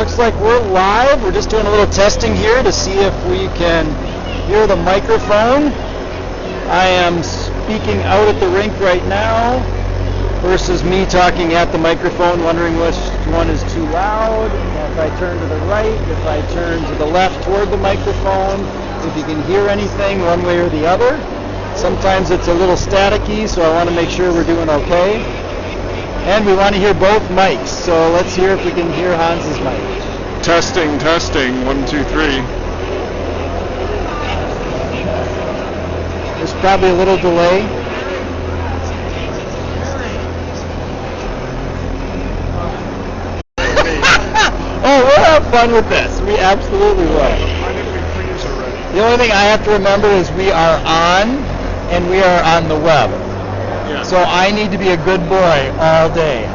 looks like we're live. We're just doing a little testing here to see if we can hear the microphone. I am speaking out at the rink right now versus me talking at the microphone, wondering which one is too loud. If I turn to the right, if I turn to the left toward the microphone, if you can hear anything one way or the other. Sometimes it's a little staticky, so I want to make sure we're doing okay. And we want to hear both mics, so let's hear if we can hear Hans's mic. Testing, 1, 2, 3. There's probably a little delay. Oh, we'll have fun with this. We absolutely will. I think we freeze already. The only thing I have to remember is we are on, and we are on the web. Yeah. So I need to be a good boy all day.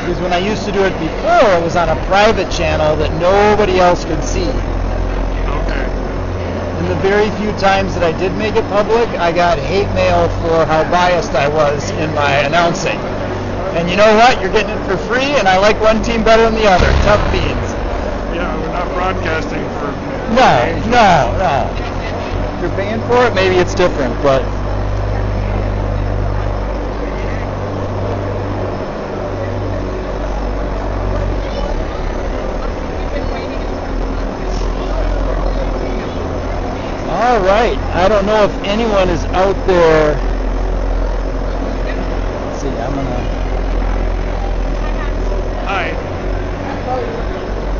Because when I used to do it before, it was on a private channel that nobody else could see. Okay. And the very few times that I did make it public, I got hate mail for how biased I was in my announcing. And you know what? You're getting it for free, and I like one team better than the other. Tough beans. Yeah, we're not broadcasting for... No. If you're paying for it, maybe it's different, but... All right. I don't know if anyone is out there. Let's see, I'm going to... Hi.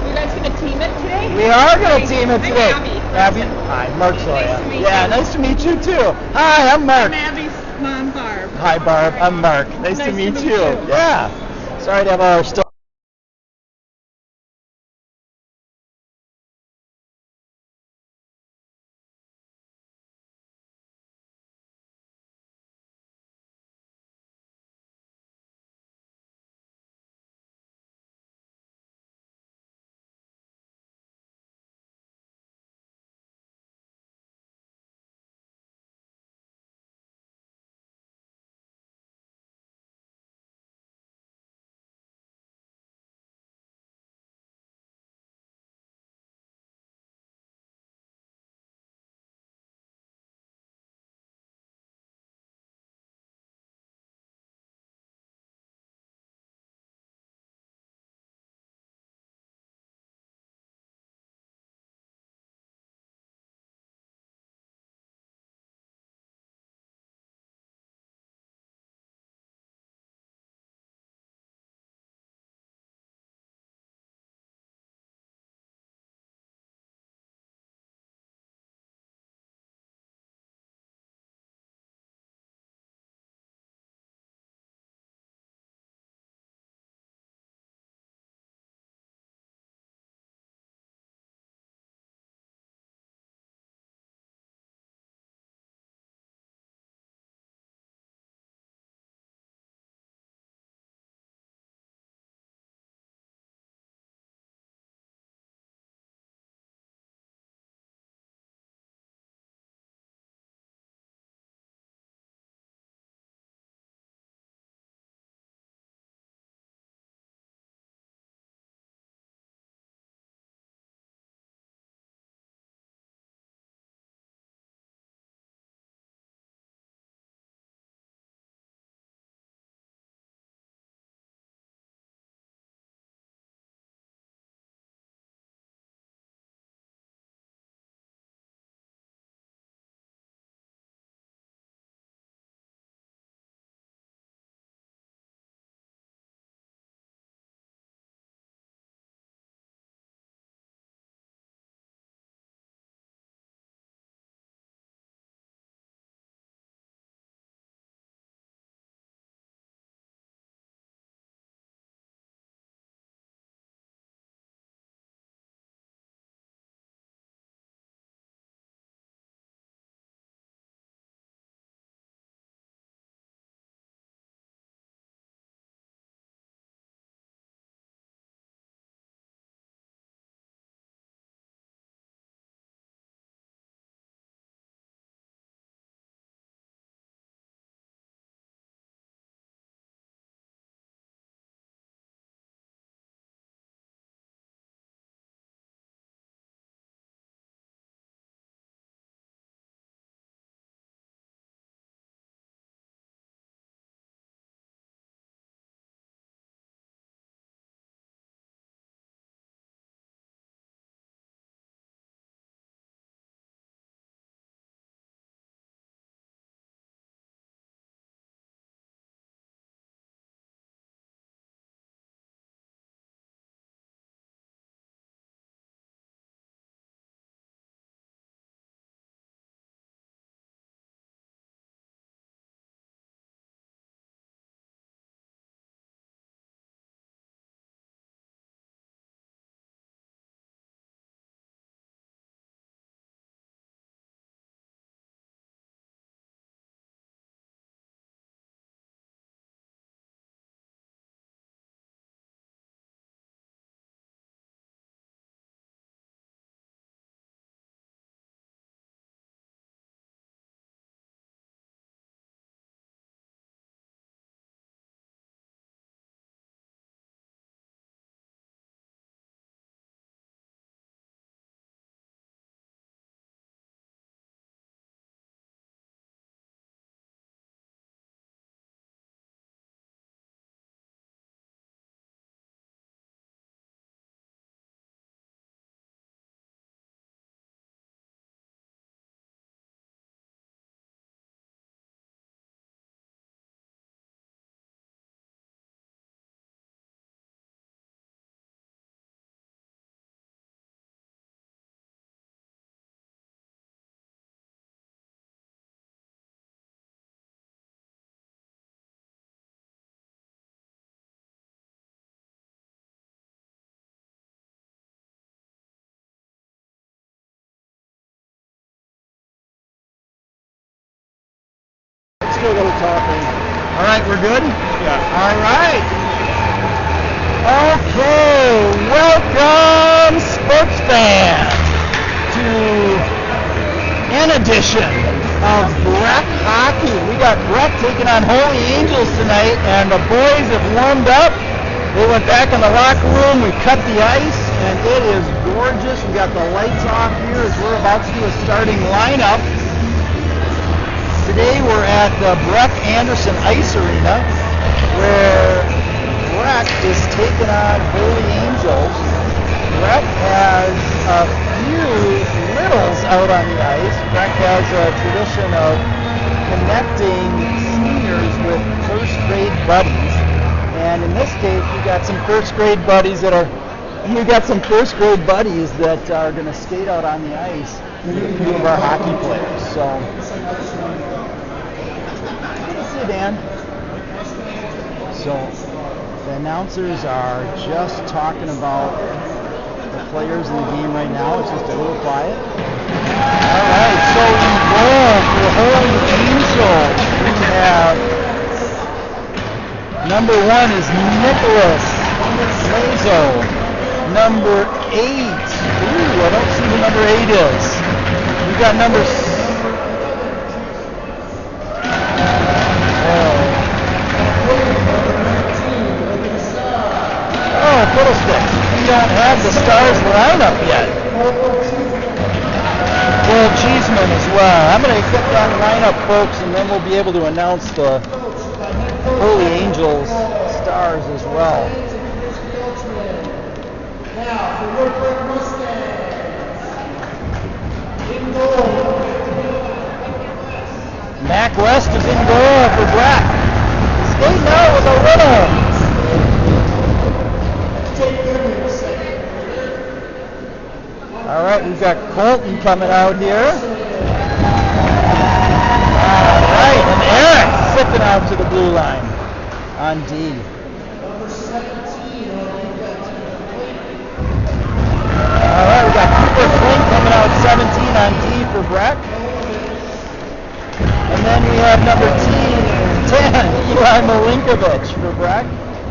You guys gonna team it today? We are going to team it I'm today. Abby. Hi, Mark Zoya. Nice to meet Yeah, you. nice to meet you too. Hi, I'm Mark. I'm Abby's mom, Barb. Hi, Barb. I'm Mark. Nice to meet you. Yeah. Sorry to have our stuff. a little talking. All right, we're good? Yeah. All right. Okay, welcome, sports fans, to an edition of Breck Hockey. We got Breck taking on Holy Angels tonight, and the boys have warmed up. They went back in the locker room. We cut the ice, and it is gorgeous. We got the lights off here as we're about to do a starting lineup. Today we're at the Breck Anderson Ice Arena, where Breck is taking on Holy Angels. Breck has a few littles out on the ice. Breck has a tradition of connecting seniors with first grade buddies. And in this case, we got some first grade buddies that are going to skate out on the ice with a few of our hockey players. So, good to see you, Dan. So, the announcers are just talking about the players in the game right now. It's just a little quiet. All right, so in goal for Holy Angels, we have number 1 is Nicholas Lazo. Number 8. Ooh, I don't see who number 8 is. We got number... Oh, fiddlesticks. We don't have the Stars lineup yet. Cole Cheeseman as well. I'm going to get that lineup, folks, and then we'll be able to announce the Holy Angels Stars as well. Now, for your Breck Mustangs, in goal. Mac West is in goal for Breck. Skating out with a little. All right, we've got Colton coming out here. All right, and Eric flipping out to the blue line on D. Number 17 All right, we got Cooper Flynn coming out 17 on D for Breck. And then we have number 10, Eli Malinkovich for Breck.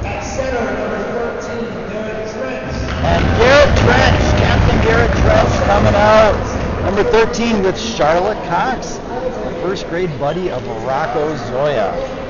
At center, number 13, Garrett Trench. And Garrett Trench, Captain Garrett Trench coming out. Number 13 with Charlotte Cox, first grade buddy of Rocco Zoya.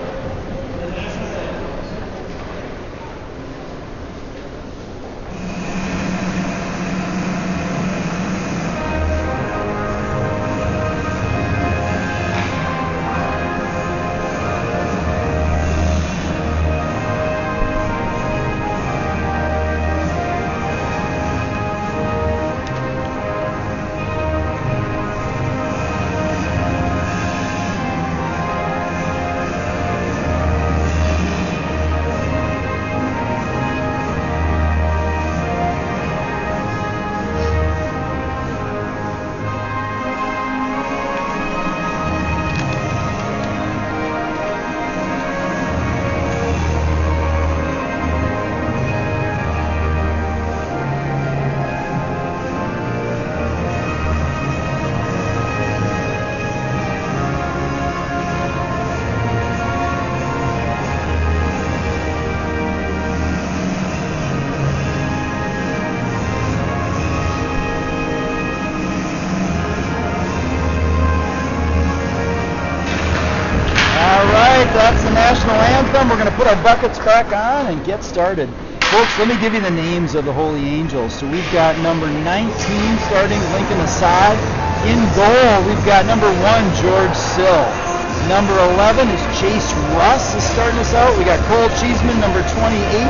That's the national anthem. We're going to put our buckets back on and get started. Folks, let me give you the names of the Holy Angels. So we've got number 19 starting, Lincoln Assad. In goal, we've got number 1, George Sill. Number 11 is Chase Russ is starting us out. We got Cole Cheeseman, number 28.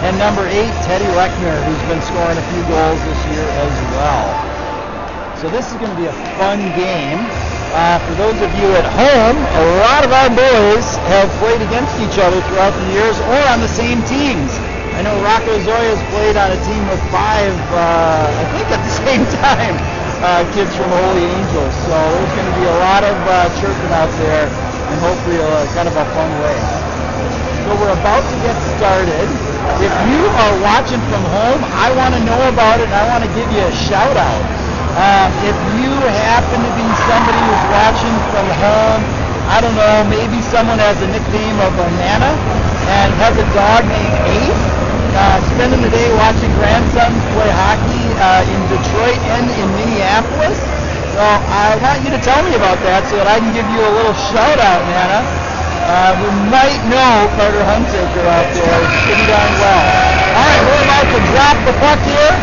And number 8, Teddy Lechner, who's been scoring a few goals this year as well. So this is going to be a fun game. For those of you at home, a lot of our boys have played against each other throughout the years or on the same teams. I know Rocco Zoya's played on a team with 5, I think at the same time, kids from Holy Angels. So there's going to be a lot of chirping out there and hopefully kind of a fun way. So we're about to get started. If you are watching from home, I want to know about it and I want to give you a shout out. If you happen to be somebody who's watching from home, I don't know, maybe someone has a nickname of Nana and has a dog named Ace. Spending the day watching grandsons play hockey in Detroit and in Minneapolis. So I want you to tell me about that so that I can give you a little shout out, Nana. We might know Carter Hunsaker out there pretty darn well. All right, we're about to drop the puck here.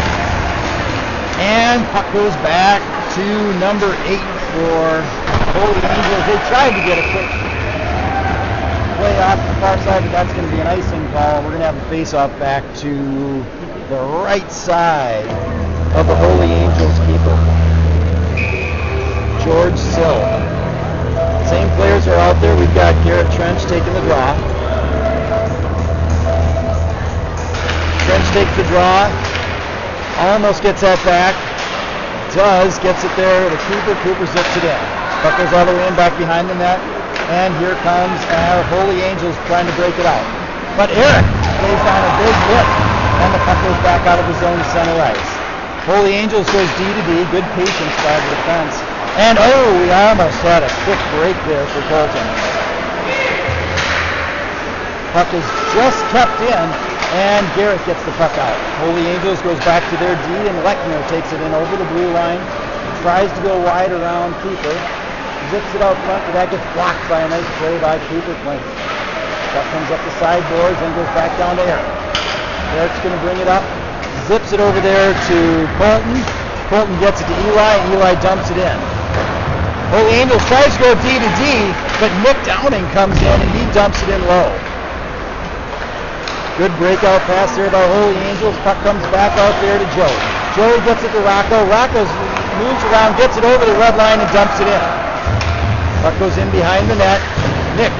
And puck goes back to number 8 for Holy Angels. They tried to get a quick play off the far side, but that's going to be an icing call. We're going to have the face-off back to the right side of the Holy Angels keeper, George Sill. Same players are out there. We've got Garrett Trench taking the draw. Trench takes the draw. Almost gets that back. Does. Gets it there to Cooper. Cooper zips it in. Puck goes all the way in back behind the net. And here comes our Holy Angels trying to break it out. But Eric plays down a big hit. And the puck goes back out of his own center ice. Holy Angels goes D to D. Good patience by the defense. And we almost had a quick break there for Colton. Puck is just kept in, and Garrett gets the puck out. Holy Angels goes back to their D, and Lechner takes it in over the blue line. Tries to go wide around Cooper. Zips it out front, but that gets blocked by a nice play by Cooper Flint. Puck comes up the sideboards and goes back down to Eric. Eric's going to bring it up. Zips it over there to Colton. Colton gets it to Eli, and Eli dumps it in. Holy Angels tries to go D to D, but Nick Downing comes in and he dumps it in low. Good breakout pass there by Holy Angels. Puck comes back out there to Joey. Joey gets it to Rocco. Rocco moves around, gets it over the red line and dumps it in. Puck goes in behind the net. Nick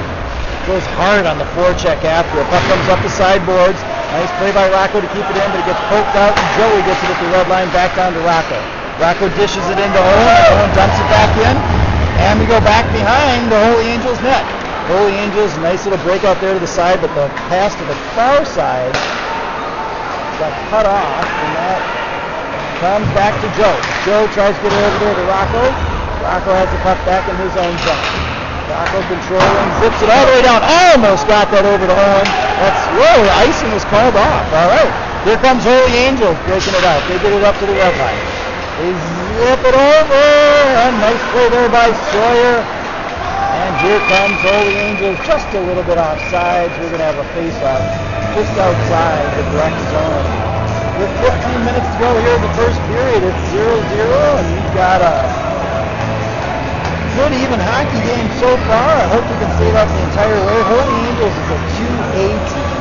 goes hard on the forecheck after it. Puck comes up the sideboards. Nice play by Rocco to keep it in, but it gets poked out and Joey gets it at the red line back down to Rocco. Rocco dishes it into Owen. Owen dumps it back in. And we go back behind the Holy Angels net. Holy Angels, nice little breakout there to the side, but the pass to the far side got cut off, and that comes back to Joe. Joe tries to get it over there to Rocco. Rocco has the puck back in his own zone. Rocco controlling, zips it all the way down. Almost got that over to Owen. The icing was called off. All right, here comes Holy Angels breaking it out. They get it up to the red line. They zip it over. A nice play there by Sawyer. And here comes Holy Angels just a little bit offsides. We're going to have a face-off just outside the Breck zone. With 15 minutes to go here in the first period, it's 0-0, and we've got a good even hockey game so far. I hope we can stay that the entire way. Holy Angels is a 2A team,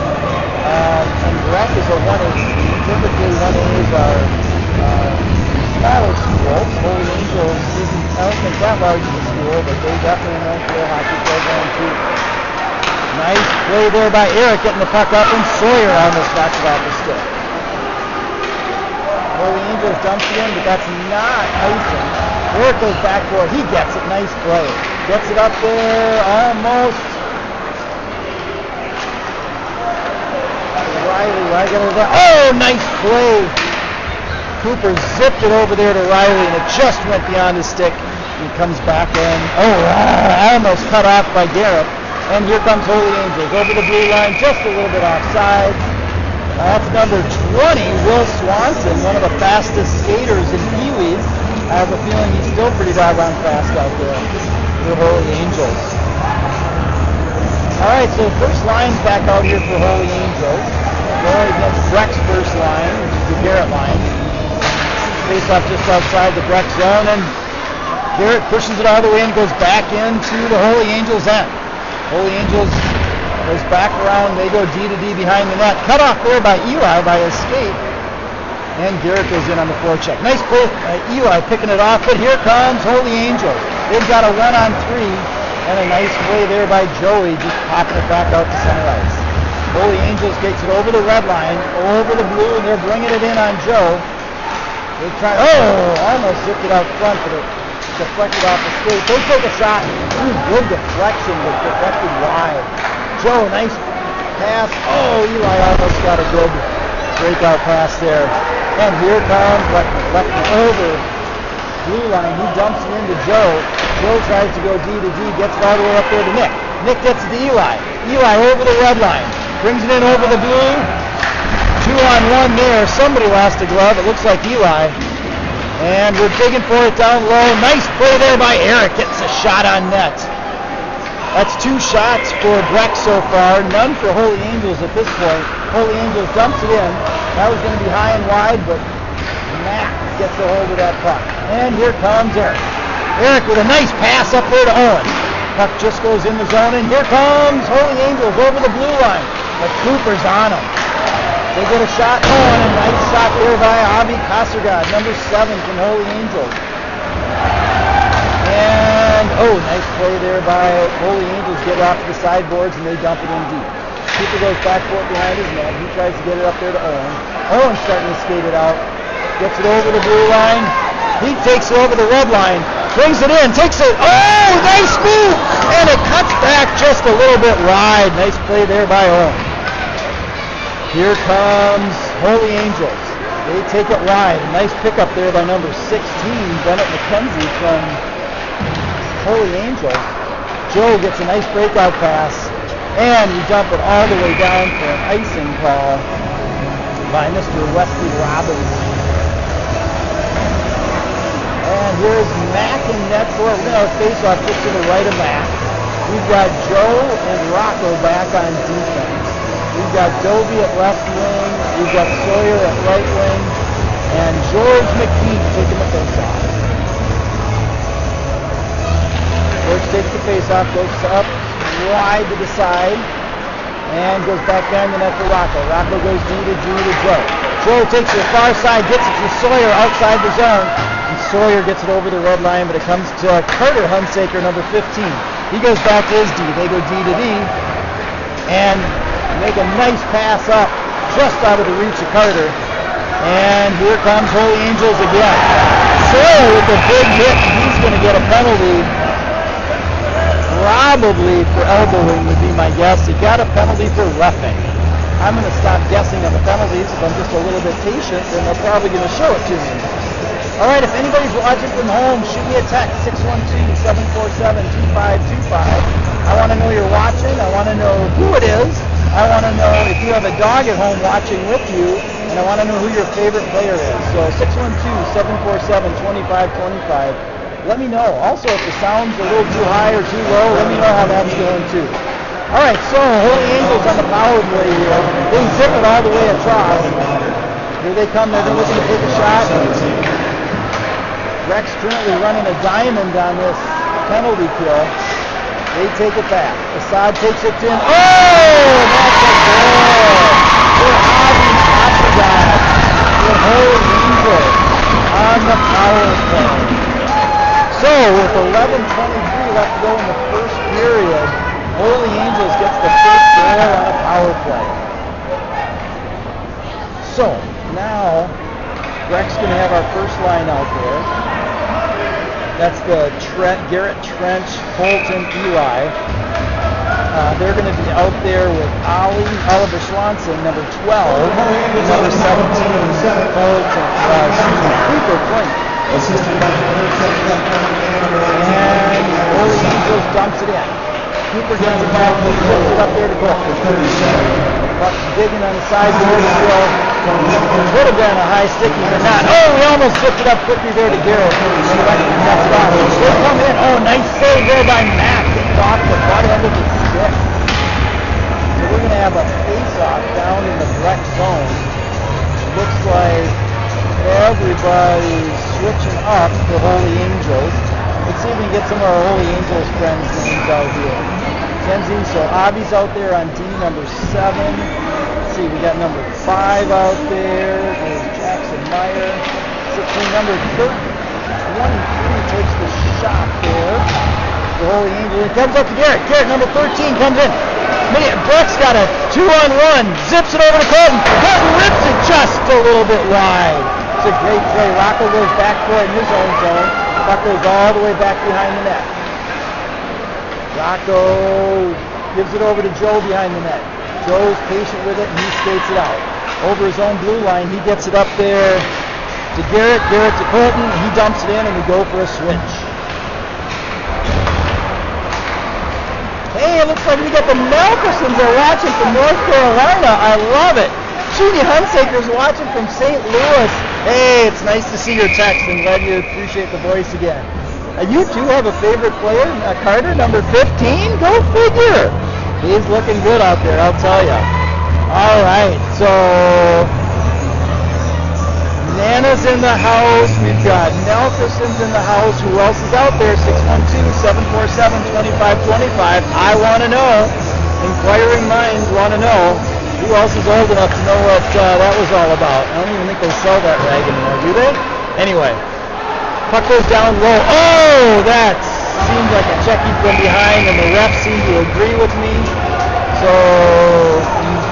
and Breck is a 1A team. Typically 1As are smaller schools. Holy Angels isn't, I don't think that large of a school, but they definitely know their hockey program too. Nice play there by Eric getting the puck up, and Sawyer almost knocks it off the stick. Holy Angels dumps it in, but that's not icing. Eric goes back for it. He gets it. Nice play. Gets it up there almost. Riley, nice play. Cooper zipped it over there to Riley, and it just went beyond his stick. He comes back in. Almost cut off by Garrett. And here comes Holy Angels over the blue line, just a little bit offside. That's number 20, Will Swanson, one of the fastest skaters in Pee-wees. I have a feeling he's still pretty doggone fast out there for Holy Angels. All right, so first line's back out here for Holy Angels. Going against Breck's first line, which is the Garrett line. Face off just outside the Breck zone, and Garrett pushes it all the way and goes back into the Holy Angels end. Holy Angels goes back around. They go D to D behind the net. Cut off there by Eli by a skate. And Garrett goes in on the forecheck. Nice play, Eli picking it off, but here comes Holy Angels. They've got a 1-on-3, and a nice play there by Joey, just popping it back out to center ice. Holy Angels gets it over the red line, over the blue, and they're bringing it in on Joe. They try, almost zipped it out front, but it deflected off the skate. They take a shot. Good deflection, but deflected wide. Joe, nice pass. Eli almost got a good breakout pass there. And here comes Lechner over blue line. He dumps it into Joe. Joe tries to go D to D, gets it all the way up there to Nick. Nick gets it to Eli. Eli over the red line. Brings it in over the blue. 2-on-1 there. Somebody lost a glove. It looks like Eli. And we're digging for it down low. Nice play there by Eric. Gets a shot on net. That's 2 shots for Breck so far. None for Holy Angels at this point. Holy Angels dumps it in. That was going to be high and wide, but Matt gets a hold of that puck. And here comes Eric. Eric with a nice pass up there to Owen. Puck just goes in the zone, and here comes Holy Angels over the blue line. But Cooper's on him. They get a shot. Owen, a nice shot there by Avi Kassergad, number 7 from Holy Angels. And, nice play there by Holy Angels. Get it off to the sideboards, and they dump it in deep. Cooper goes back for it behind his net. He tries to get it up there to Owen. Owen's starting to skate it out. Gets it over the blue line. He takes it over the red line. Brings it in. Takes it. Oh, nice move. And it cuts back just a little bit wide. Nice play there by Owen. Here comes Holy Angels. They take it wide. A nice pickup there by number 16, Bennett McKenzie from Holy Angels. Joe gets a nice breakout pass. And we dump it all the way down for an icing call by Mr. Wesley Robbins. And here's Mac in net for it. We're going to have a face-off just to the right of Mac. We've got Joe and Rocco back on defense. We've got Dovey at left wing. We've got Sawyer at right wing. And George McKee taking the face-off. George takes the face-off, goes up wide to the side, and goes back down the net for Rocco. Rocco goes D to Joe. Joe takes it to the far side, gets it to Sawyer outside the zone, and Sawyer gets it over the red line, but it comes to Carter Hunsaker, number 15. He goes back to his D. They go D to D, and make a nice pass up just out of the reach of Carter. And here comes Holy Angels again. Sawyer with a big hit, and he's going to get a penalty. Probably for elbowing would be my guess. He got a penalty for roughing. I'm going to stop guessing on the penalties if I'm just a little bit patient, and they're probably going to show it to me. All right, if anybody's watching from home, shoot me a text, 612-747-2525. I want to know you're watching. I want to know who it is. I want to know if you have a dog at home watching with you, and I want to know who your favorite player is. So 612-747-2525. Let me know. Also, if the sound's a little too high or too low, let me know how that's going too. All right, so Holy Angels on the power play here. They zip it all the way across. Here they come. They're looking to take a shot. Breck's currently running a diamond on this penalty kill. They take it back. Assad takes it in. Oh, that's a goal for Avi Kassergad for Holy Angels on the power play. So, with 11:23 left to go in the first period, Holy Angels gets the first goal on a power play. So, now, Breck's going to have our first line out there. That's the Garrett, Trench, Colton, Eli. They're going to be out there with Oliver Swanson, number 12, number 17, Colton, Cooper Flint. And Holy Angels dumps it in. Cooper gets it back, puts it up there to Colton. Buck digging on the sideboard still. Could have been a high sticky, but not. Oh, we almost zipped it up quickly there to Garrett. That's off. They come in. Oh, nice save there by Matt. Getting off the butt end of the stick. So we're going to have a face-off down in the Breck zone. Looks like everybody's switching up to Holy Angels. Let's see if we can get some of our Holy Angels friends' names out here. Kenzie, so Avi's out there on D, number 7. Let's see, we got number 5 out there. There's Jackson Meyer. 16, number 23 takes the shot there. The Holy Angels. It comes up to Garrett. Garrett, number 13, comes in. Breck's got a 2-on-1. Zips it over to Colton. Colton rips it just a little bit wide. It's a great play. Rocco goes back for it in his own zone. Puck goes all the way back behind the net. Rocco gives it over to Joe behind the net. Joe's patient with it, and he skates it out. Over his own blue line, he gets it up there to Garrett, Garrett to Colton. He dumps it in, and we go for a switch. Hey, it looks like we got the Melkersons are watching from North Carolina. I love it. Judy Hunsaker's watching from St. Louis. Hey, it's nice to see your text. I'm glad you appreciate the voice again. You too have a favorite player, Carter, number 15? Go figure. He's looking good out there, I'll tell you. All right, so Nana's in the house. We've got Nelkerson's in the house. Who else is out there? 612-747-2525. I want to know. Inquiring minds want to know. Who else is old enough to know what that was all about? I don't even think they sell that rag anymore, do they? Anyway, puck goes down low. Oh, that seemed like a checking from behind, and the ref seemed to agree with me. So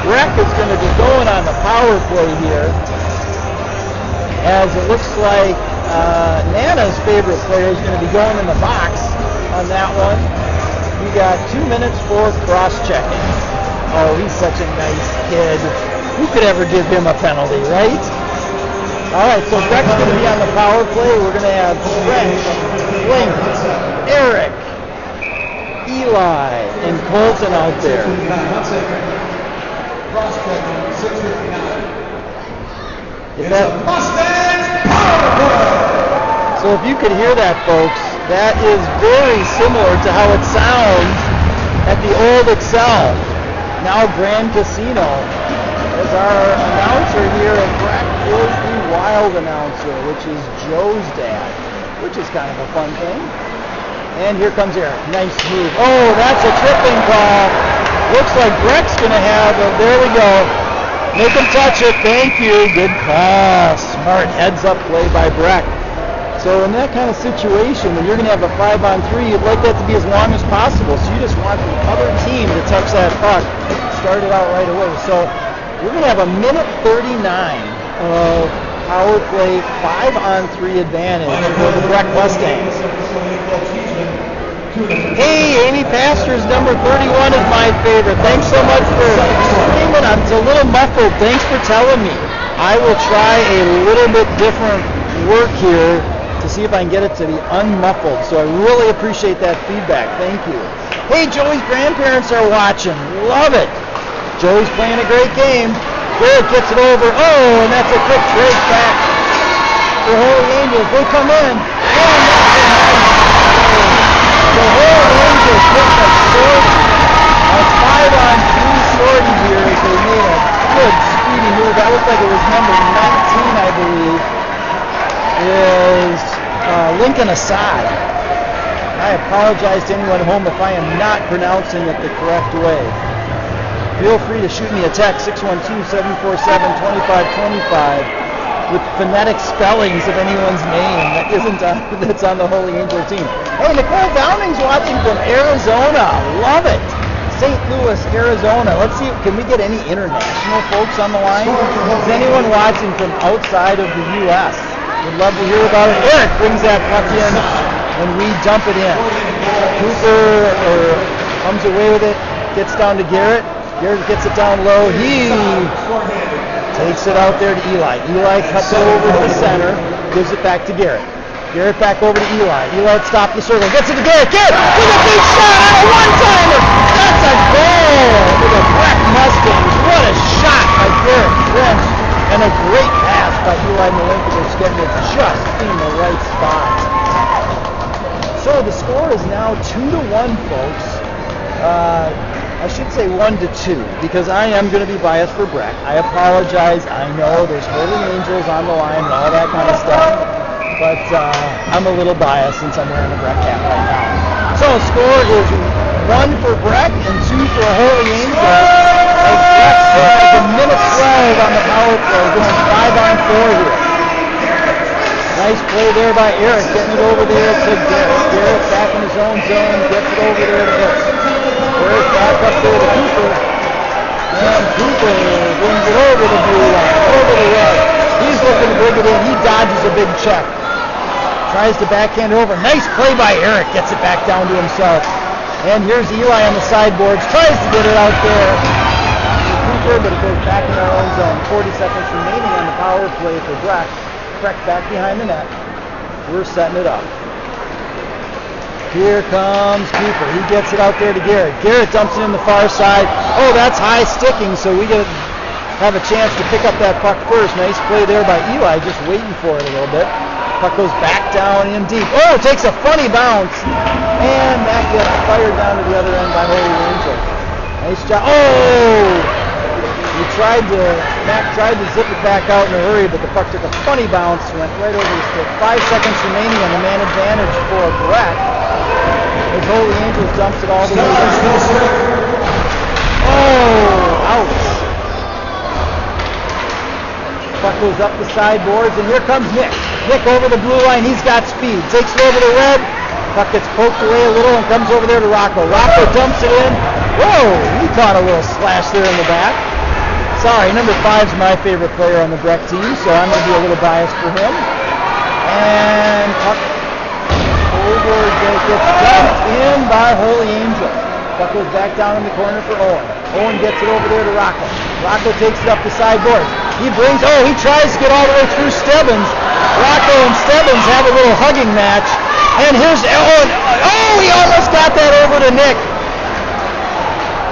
Breck is going to be going on the power play here, as it looks like Nana's favorite player is going to be going in the box on that one. We got 2 minutes for cross-checking. Oh, he's such a nice kid. Who could ever give him a penalty, right? All right, so Breck's going to be on the power play. We're going to have Breck, Blink, Eric, Eli, and Colton out there. So if you could hear that, folks, that is very similar to how it sounds at the old Excel. Now Grand Casino, as our announcer here, and Breck is the wild announcer, which is Joe's dad, which is kind of a fun thing. And here comes Eric. Nice move. Oh, that's a tripping call. Looks like Breck's going to have a, there we go. Make him touch it. Thank you. Good pass. Smart heads-up play by Breck. So in that kind of situation, when you're going to have a 5-on-3, you'd like that to be as long as possible. So you just want the other team to touch that puck. Start it out right away. So we're going to have a minute 39 of power play 5-on-3 advantage for the Breck Mustangs. Hey, Amy Pastors, number 31 is my favorite. Thanks so much for screaming. It's a little muffled. Thanks for telling me. I will try a little bit different work here to see if I can get it to be unmuffled. So I really appreciate that feedback. Thank you. Hey, Joey's grandparents are watching. Love it. Joey's playing a great game. Garrett gets it over. Oh, and that's a quick break back for Holy Angels. They come in. Oh, that's a nice. The Holy Angels getting a shorty. A 5-on-3 shorty here as they made a good speedy move. That looked like it was number 19, I believe. Is Lincoln Assad. I apologize to anyone at home if I am not pronouncing it the correct way. Feel free to shoot me a text, 612-747-2525, with phonetic spellings of anyone's name that isn't that's on the Holy Angel team. Hey, Nicole Downing's watching from Arizona. Love it. St. Louis, Arizona. Let's see, can we get any international folks on the line? Is anyone watching from outside of the U.S.? Would love to hear about it. Eric brings that puck in, and we dump it in. Cooper comes away with it, gets down to Garrett. Garrett gets it down low. He takes it out there to Eli. Eli cuts it over to the center, gives it back to Garrett. Garrett back over to Eli. Eli stops the circle, gets it to Garrett. Garrett with a big shot on a one-timer. That's a goal for the Breck Mustangs. What a shot by Garrett French. And a great pass by Eli Milinkovic, getting it just in the right spot. So the score is now 2-1, folks. I should say 1-2, because I am going to be biased for Breck. I apologize. I know there's Holy Angels on the line and all that kind of stuff. But I'm a little biased since I'm wearing a Breck hat right now. So the score is 1 for Breck and 2 for Holy Angels. As Breck has a minute 12 on the power play, going 5-on-4 here. Nice play there by Eric, getting it over there to Garrett. Garrett back in his own zone, gets it over there to Eric. Eric back up there to Cooper. And Cooper brings it over the blue line, over the red. He's looking to bring it in. He dodges a big check. Tries to backhand it over. Nice play by Eric. Gets it back down to himself. And here's Eli on the sideboards. Tries to get it out there to Cooper, but it goes back in our own zone. 40 seconds remaining on the power play for Breck. Breck back behind the net. We're setting it up. Here comes Cooper. He gets it out there to Garrett. Garrett dumps it in the far side. Oh, that's high sticking, so we have a chance to pick up that puck first. Nice play there by Eli, just waiting for it a little bit. Puck goes back down in deep. Oh, takes a funny bounce. And that gets fired down to the other end by Holy Angel. Nice job. Oh! Mac tried to zip it back out in a hurry, but the puck took a funny bounce, went right over the stick. 5 seconds remaining on the man advantage for Breck. As Holy Angels dumps it all the way down. Oh, ouch. Puck goes up the sideboards, and here comes Nick. Nick over the blue line. He's got speed. Takes it over the red. Puck gets poked away a little and comes over there to Rocco. Rocco dumps it in. Whoa! He caught a little slash there in the back. Sorry, number 5's my favorite player on the Breck team, so I'm going to be a little biased for him. And puck over, gets dumped in by Holy Angel. Puck goes back down in the corner for Owen. Owen gets it over there to Rocco. Rocco takes it up the sideboard. He tries to get all the way through Stebbins. Rocco and Stebbins have a little hugging match. And here's Owen. Oh, he almost got that over to Nick.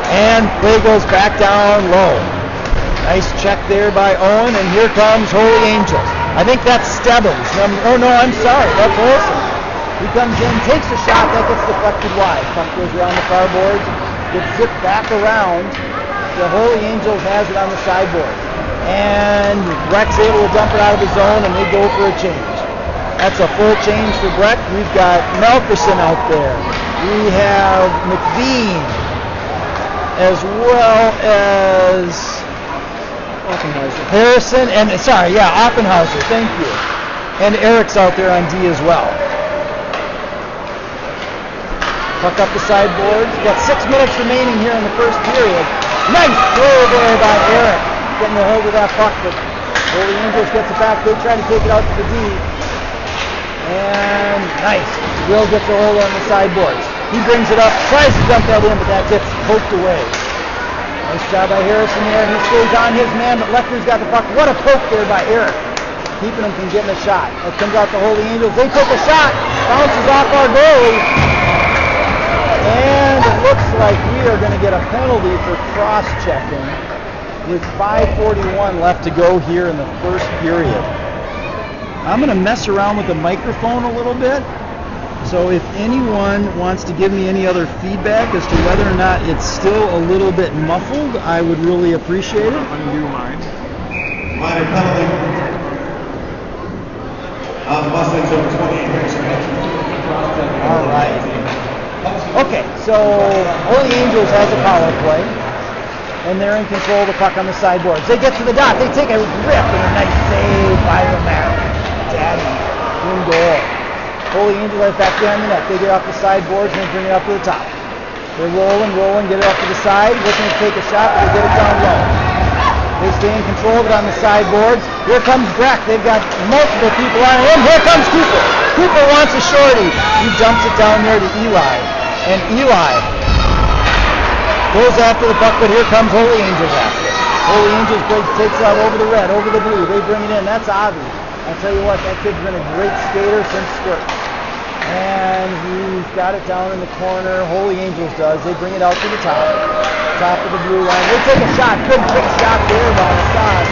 And play goes back down low. Nice check there by Owen, and here comes Holy Angels. I think that's Stebbins. Oh no, I'm sorry, that's Olsen. He comes in, takes a shot, that gets deflected wide. Puck goes around the far boards, gets zipped back around. The Holy Angels has it on the sideboard. And Breck's able to dump it out of the zone, and they go for a change. That's a full change for Breck. We've got Melkerson out there. We have McBean, as well as Harrison, and Oppenhauser, thank you. And Eric's out there on D as well. Puck up the sideboards. Got 6 minutes remaining here in the first period. Nice throw there by Eric. Getting a hold of that puck, but Holy Angels gets it back. They try to take it out to the D. And nice. Will gets a hold on the sideboards. He brings it up, tries to dump that in, but that gets poked away. Nice job by Harrison there. He stays on his man, but Lechner's got the puck. What a poke there by Eric. Keeping him from getting a shot. It comes out to Holy Angels. They take a shot. Bounces off our goalie. And it looks like we are going to get a penalty for cross-checking with 5:41 left to go here in the first period. I'm going to mess around with the microphone a little bit. So if anyone wants to give me any other feedback as to whether or not it's still a little bit muffled, I would really appreciate it. Undo mine. Minor penalty. The Mustangs over 28 minutes. All right. Okay, so Holy Angels has a power play, and they're in control of the puck on the sideboards. They get to the dot. They take a rip and a nice save by Romero. Daddy, in goal. Holy Angels right back behind the net. They get off the sideboards and they bring it up to the top. They're rolling, get it up to the side, looking to take a shot, but they get it down low. They stay in control of it on the sideboards. Here comes Breck. They've got multiple people on him. Here comes Cooper. Cooper wants a shorty. He dumps it down there to Eli. And Eli goes after the puck, but here comes Holy Angels after it. Holy Angels takes it out over the red, over the blue. They bring it in. That's Avi. I'll tell you what, that kid's been a great skater since skirts. And he's got it down in the corner. Holy Angels does. They bring it out to the top of the blue line. They take a shot. Good quick shot there by Assad.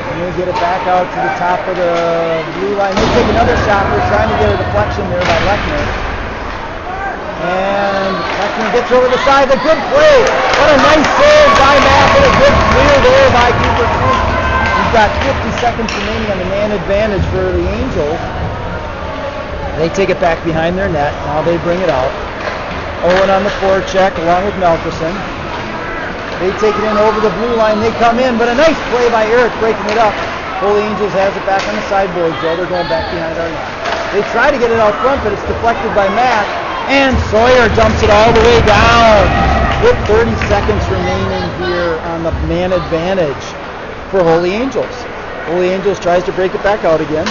And they get it back out to the top of the blue line. They take another shot. They're trying to get a deflection there by Lechner. And Lechner gets over the side. A good play. What a nice save by Matt. And a good clear there by Cooper. We've got 50 seconds remaining on the man advantage for the Angels. They take it back behind their net. Now they bring it out. Owen on the forecheck along with Melkerson. They take it in over the blue line. They come in, but a nice play by Eric breaking it up. Holy Angels has it back on the sideboards, though. They're going back behind our net. They try to get it out front, but it's deflected by Matt. And Sawyer dumps it all the way down. With 30 seconds remaining here on the man advantage for Holy Angels. Holy Angels tries to break it back out again.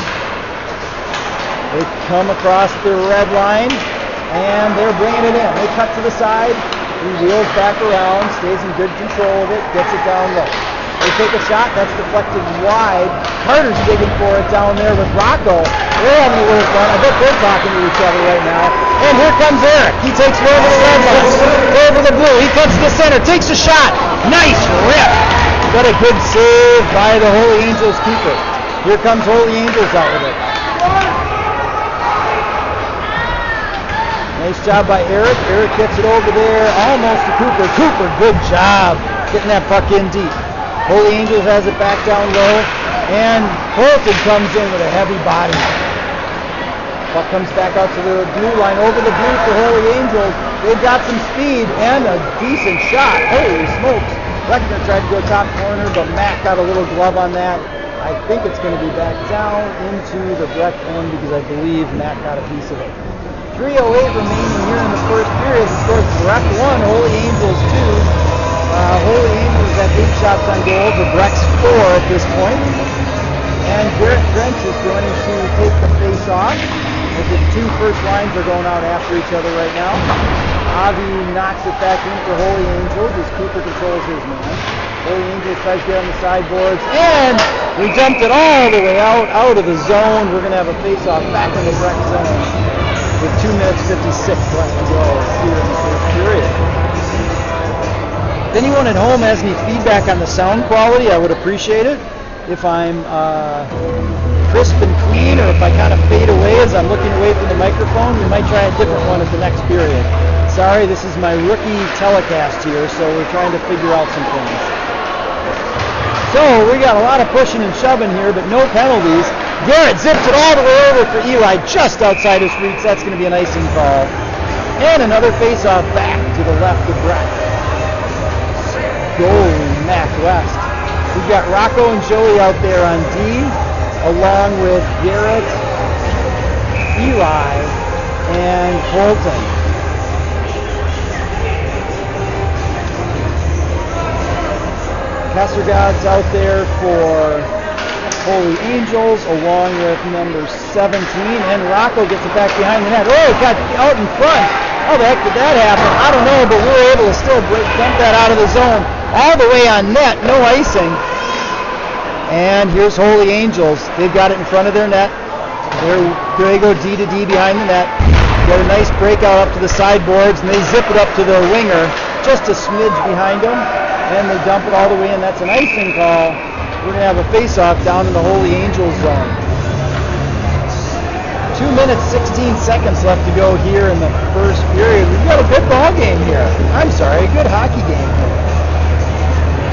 They come across the red line, and they're bringing it in. They cut to the side. He wheels back around, stays in good control of it, gets it down low. They take a shot, that's deflected wide. Carter's digging for it down there with Rocco. They're having a little fun. I bet they're talking to each other right now. And here comes Eric. He takes it over the red line, over the blue. He cuts to the center, takes a shot. Nice rip. Got a good save by the Holy Angels keeper. Here comes Holy Angels out with it. Nice job by Eric. Eric gets it over there almost to Cooper. Cooper, good job getting that puck in deep. Holy Angels has it back down low, and Holton comes in with a heavy body. Puck comes back out to the blue line, over the blue for Holy Angels. They've got some speed and a decent shot. Holy smokes. Lechner tried to go top corner, but Matt got a little glove on that. I think it's going to be back down into the Breck end because I believe Matt got a piece of it. 3:08 remaining here in the first period. The score's Breck 1, Holy Angels 2. Holy Angels have 8 shots on goal for Breck's 4 at this point. And Garrett Drench is going to take the face off. As the 2 first lines are going out after each other right now. Avi knocks it back in for Holy Angels as Cooper controls his man. Holy Angels tries to get on the sideboards, and we dumped it all the way out of the zone. We're going to have a face-off back in the Breck zone with 2 minutes 56 left to go here in the first period. If anyone at home has any feedback on the sound quality, I would appreciate it. If I'm crisp and clean, or if I kind of fade away as I'm looking away from the microphone, we might try a different one at the next period. Sorry, this is my rookie telecast here, so we're trying to figure out some things. So we got a lot of pushing and shoving here, but no penalties. Garrett zips it all the way over for Eli, just outside his reach. That's going to be an icing call. And another face-off back to the left of Breck. Goalie Mac West. We've got Rocco and Joey out there on D, along with Garrett, Eli, and Holton. Kestergod's out there for Holy Angels, along with number 17, and Rocco gets it back behind the net. Oh, it got out in front. How the heck did that happen? I don't know, but we were able to still dump that out of the zone. All the way on net, no icing. And here's Holy Angels. They've got it in front of their net. There they go D to D behind the net. Get a nice breakout up to the sideboards, and they zip it up to their winger, just a smidge behind them. And they dump it all the way in. That's an icing call. We're going to have a face-off down in the Holy Angels zone. 2 minutes, 16 seconds left to go here in the first period. We've got a good ball game here. I'm sorry, a good hockey game here.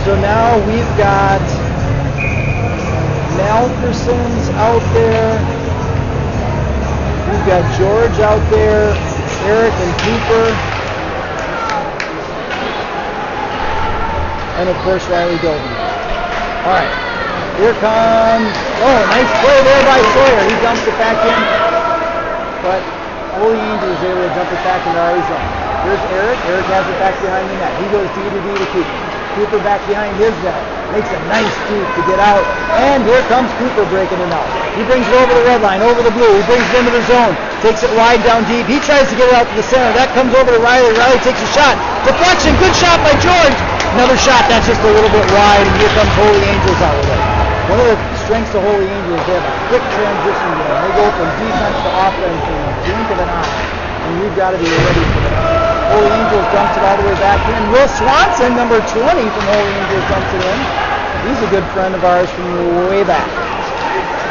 So now we've got Malkerson's out there. We've got George out there, Eric and Cooper. And of course Riley Doby. All right, here comes, oh, nice play there by Sawyer. He dumps it back in, but Holy Angels is able to dump it back into our zone. Here's Eric. Eric has it back behind the net. He goes D to D to Cooper. Cooper back behind his net. Makes a nice scoop to get out. And here comes Cooper breaking it out. He brings it over the red line, over the blue. He brings it into the zone. Takes it wide down deep. He tries to get it out to the center. That comes over to Riley. Riley takes a shot. Deflection. Good shot by George. Another shot. That's just a little bit wide. And here comes Holy Angels out with it. One of the strengths of Holy Angels, they have a quick transition game. They go from defense to offense in a blink of an eye. And we've got to be ready for that. Holy Angels dumps it all the way back in. Will Swanson, number 20 from Holy Angels, dumps it in. He's a good friend of ours from way back.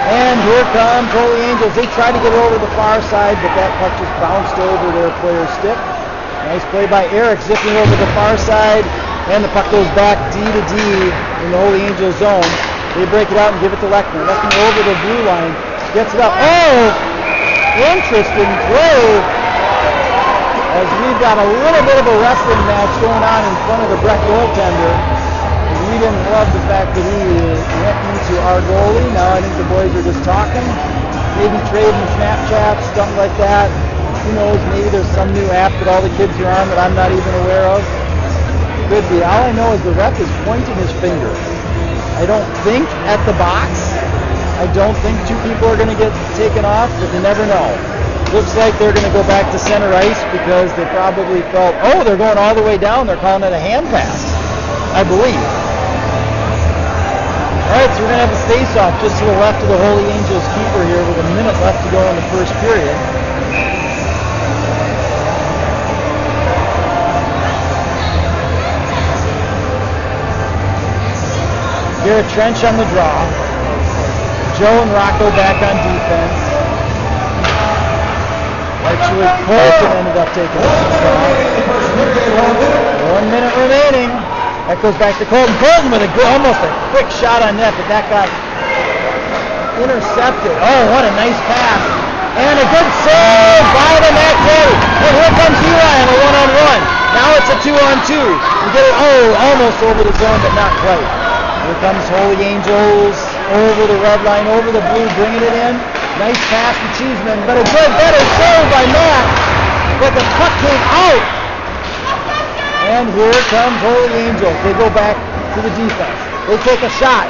And here comes Holy Angels. They tried to get over the far side, but that puck just bounced over their player's stick. Nice play by Eric, zipping over the far side, and the puck goes back D to D in the Holy Angels zone. They break it out and give it to Lechner. Lechner over the blue line, gets it up. Oh, interesting play. As we've got a little bit of a wrestling match going on in front of the Breck goaltender. We didn't love the fact that he went into our goalie. Now I think the boys are just talking, maybe trading Snapchats, something like that. Who knows, maybe there's some new app that all the kids are on that I'm not even aware of. Could be. All I know is the ref is pointing his finger. I don't think at the box. I don't think 2 people are going to get taken off, but you never know. Looks like they're going to go back to center ice because they probably felt, oh, they're going all the way down. They're calling it a hand pass, I believe. Alright, so we're going to have a face-off just to the left of the Holy Angels keeper here with a minute left to go in the first period. Garrett Trench on the draw. Joe and Rocco back on defense. Actually, Colton ended up taking the shot. 1 minute remaining. That goes back to Colton. Colton with almost a quick shot on net, but that got intercepted. Oh, what a nice pass. And a good save by the net gate. And here comes Eli on a one-on-one. Now it's a two-on-two. We get it, almost over the zone, but not quite. Here comes Holy Angels over the red line, over the blue, bringing it in. Nice pass to Cheeseman, but a good, better save by Matt. But the puck came out. And here comes Holy Angels. They go back to the defense. They take a shot.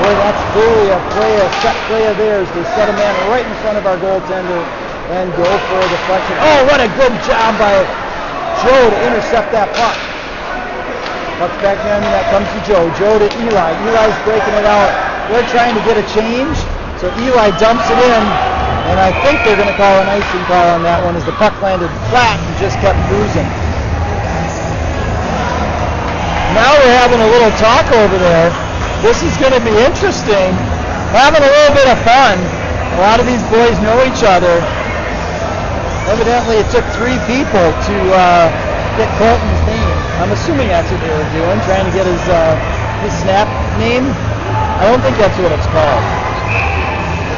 Boy, that's clearly a set play of theirs. They set a man right in front of our goaltender and go for a deflection. Oh, what a good job by Joe to intercept that puck. Puck's back in, that comes to Joe. Joe to Eli. Eli's breaking it out. They're trying to get a change, so Eli dumps it in, and I think they're going to call an icing call on that one as the puck landed flat and just kept cruising. Now we're having a little talk over there. This is going to be interesting. Having a little bit of fun. A lot of these boys know each other. Evidently it took 3 people to get Colton's name. I'm assuming that's what they were doing, trying to get his snap name. I don't think that's what it's called.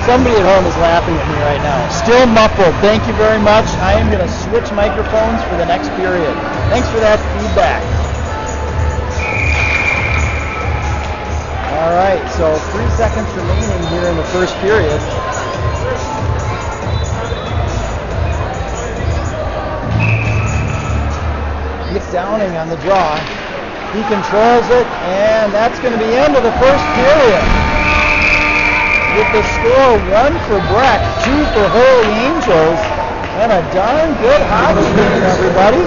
Somebody at home is laughing at me right now. Still muffled. Thank you very much. I am going to switch microphones for the next period. Thanks for that feedback. All right, so 3 seconds remaining here in the first period. Nick Downing on the draw. He controls it, and that's going to be end of the first period. With the score 1 for Breck, 2 for Holy Angels, and a darn good hockey game, everybody.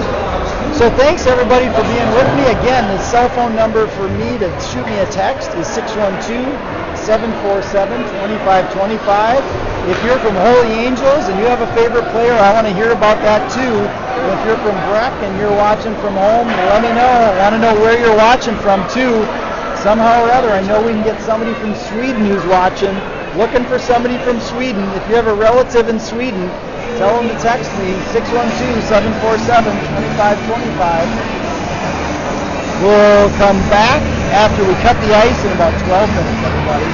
So thanks everybody for being with me. Again, the cell phone number for me to shoot me a text is 612-747-2525. If you're from Holy Angels and you have a favorite player, I want to hear about that too. If you're from Breck and you're watching from home, let me know. I want to know where you're watching from too. Somehow or other, I know we can get somebody from Sweden who's watching. Looking for somebody from Sweden. If you have a relative in Sweden, tell them to text me, 612-747-2525. We'll come back after we cut the ice in about 12 minutes, everybody.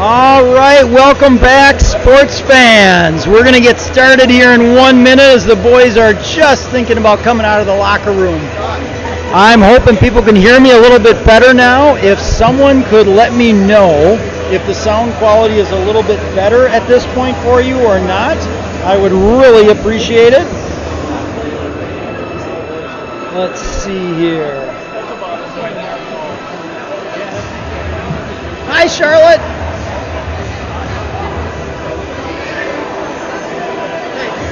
All right, welcome back, sports fans. We're going to get started here in 1 minute as the boys are just thinking about coming out of the locker room. I'm hoping people can hear me a little bit better now. If someone could let me know if the sound quality is a little bit better at this point for you or not, I would really appreciate it. Let's see here. Hi, Charlotte.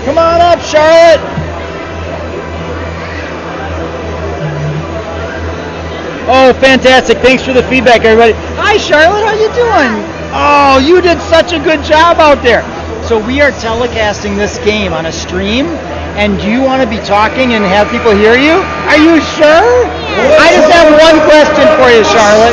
Come on up, Charlotte. Oh, fantastic. Thanks for the feedback, everybody. Hi, Charlotte. How you doing? Oh, you did such a good job out there. So we are telecasting this game on a stream, and do you want to be talking and have people hear you? Are you sure? I just have one question for you, Charlotte.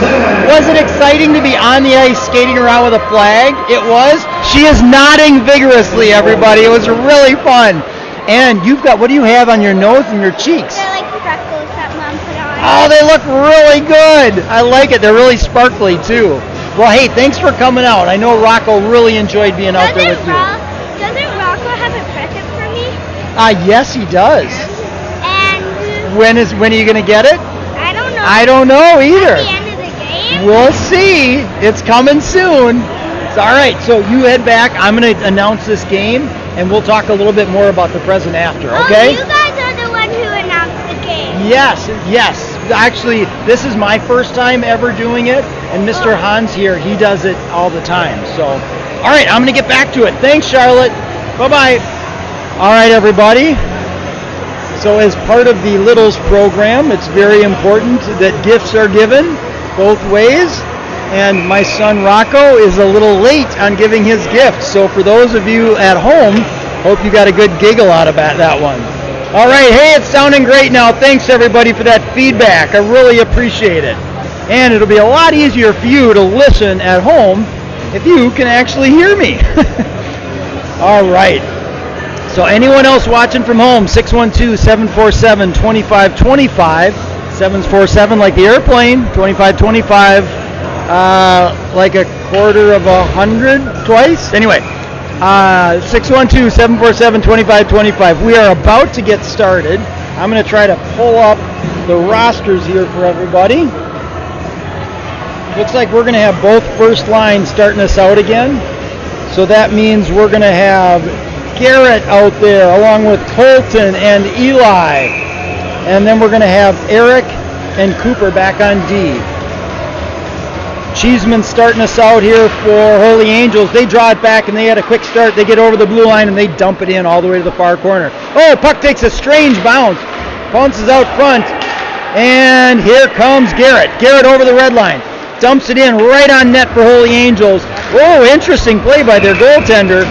Was it exciting to be on the ice skating around with a flag? It was. She is nodding vigorously, everybody. It was really fun. And you've got, what do you have on your nose and your cheeks? They're like freckles that Mom put on. Oh, they look really good. I like it. They're really sparkly, too. Well, hey, thanks for coming out. I know Rocco really enjoyed being out there with you. Doesn't Rocco have a present for me? Yes, he does. And When are you going to get it? I don't know. I don't know either. At the end of the game? We'll see. It's coming soon. It's all right. So you head back. I'm going to announce this game, and we'll talk a little bit more about the present after, okay? Oh, you guys are the one who announced the game. Yes. Actually, this is my first time ever doing it, and Mr. Hans here, he does it all the time. So, all right, I'm going to get back to it. Thanks, Charlotte. Bye-bye. All right, everybody. So as part of the Littles program, it's very important that gifts are given both ways. And my son Rocco is a little late on giving his gift. So for those of you at home, hope you got a good giggle out of that one. All right, hey, it's sounding great now. Thanks, everybody, for that feedback. I really appreciate it. And it'll be a lot easier for you to listen at home if you can actually hear me. All right. So anyone else watching from home, 612-747-2525, 747 like the airplane, 2525 like a quarter of 100 twice. Anyway, 612-747-2525. We are about to get started. I'm going to try to pull up the rosters here for everybody. Looks like we're going to have both first lines starting us out again. So that means we're going to have Garrett out there along with Colton and Eli. And then we're going to have Eric and Cooper back on D. Cheeseman starting us out here for Holy Angels. They draw it back and they had a quick start. They get over the blue line and they dump it in all the way to the far corner. Oh, puck takes a strange bounce. Bounces out front. And here comes Garrett. Garrett over the red line. Dumps it in right on net for Holy Angels. Oh, interesting play by their goaltender,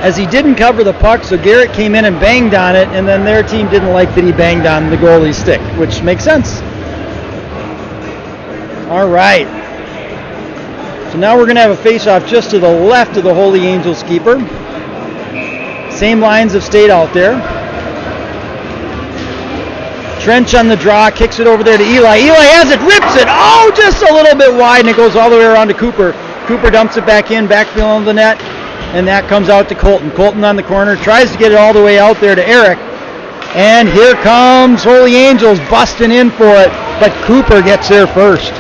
as he didn't cover the puck, so Garrett came in and banged on it, and then their team didn't like that he banged on the goalie's stick, which makes sense. All right. So now we're going to have a face-off just to the left of the Holy Angels keeper. Same lines have stayed out there. Trench on the draw, kicks it over there to Eli. Eli has it, rips it. Oh, just a little bit wide, and it goes all the way around to Cooper. Cooper dumps it back in, backfield of the net, and that comes out to Colton. Colton on the corner, tries to get it all the way out there to Eric. And here comes Holy Angels busting in for it, but Cooper gets there first.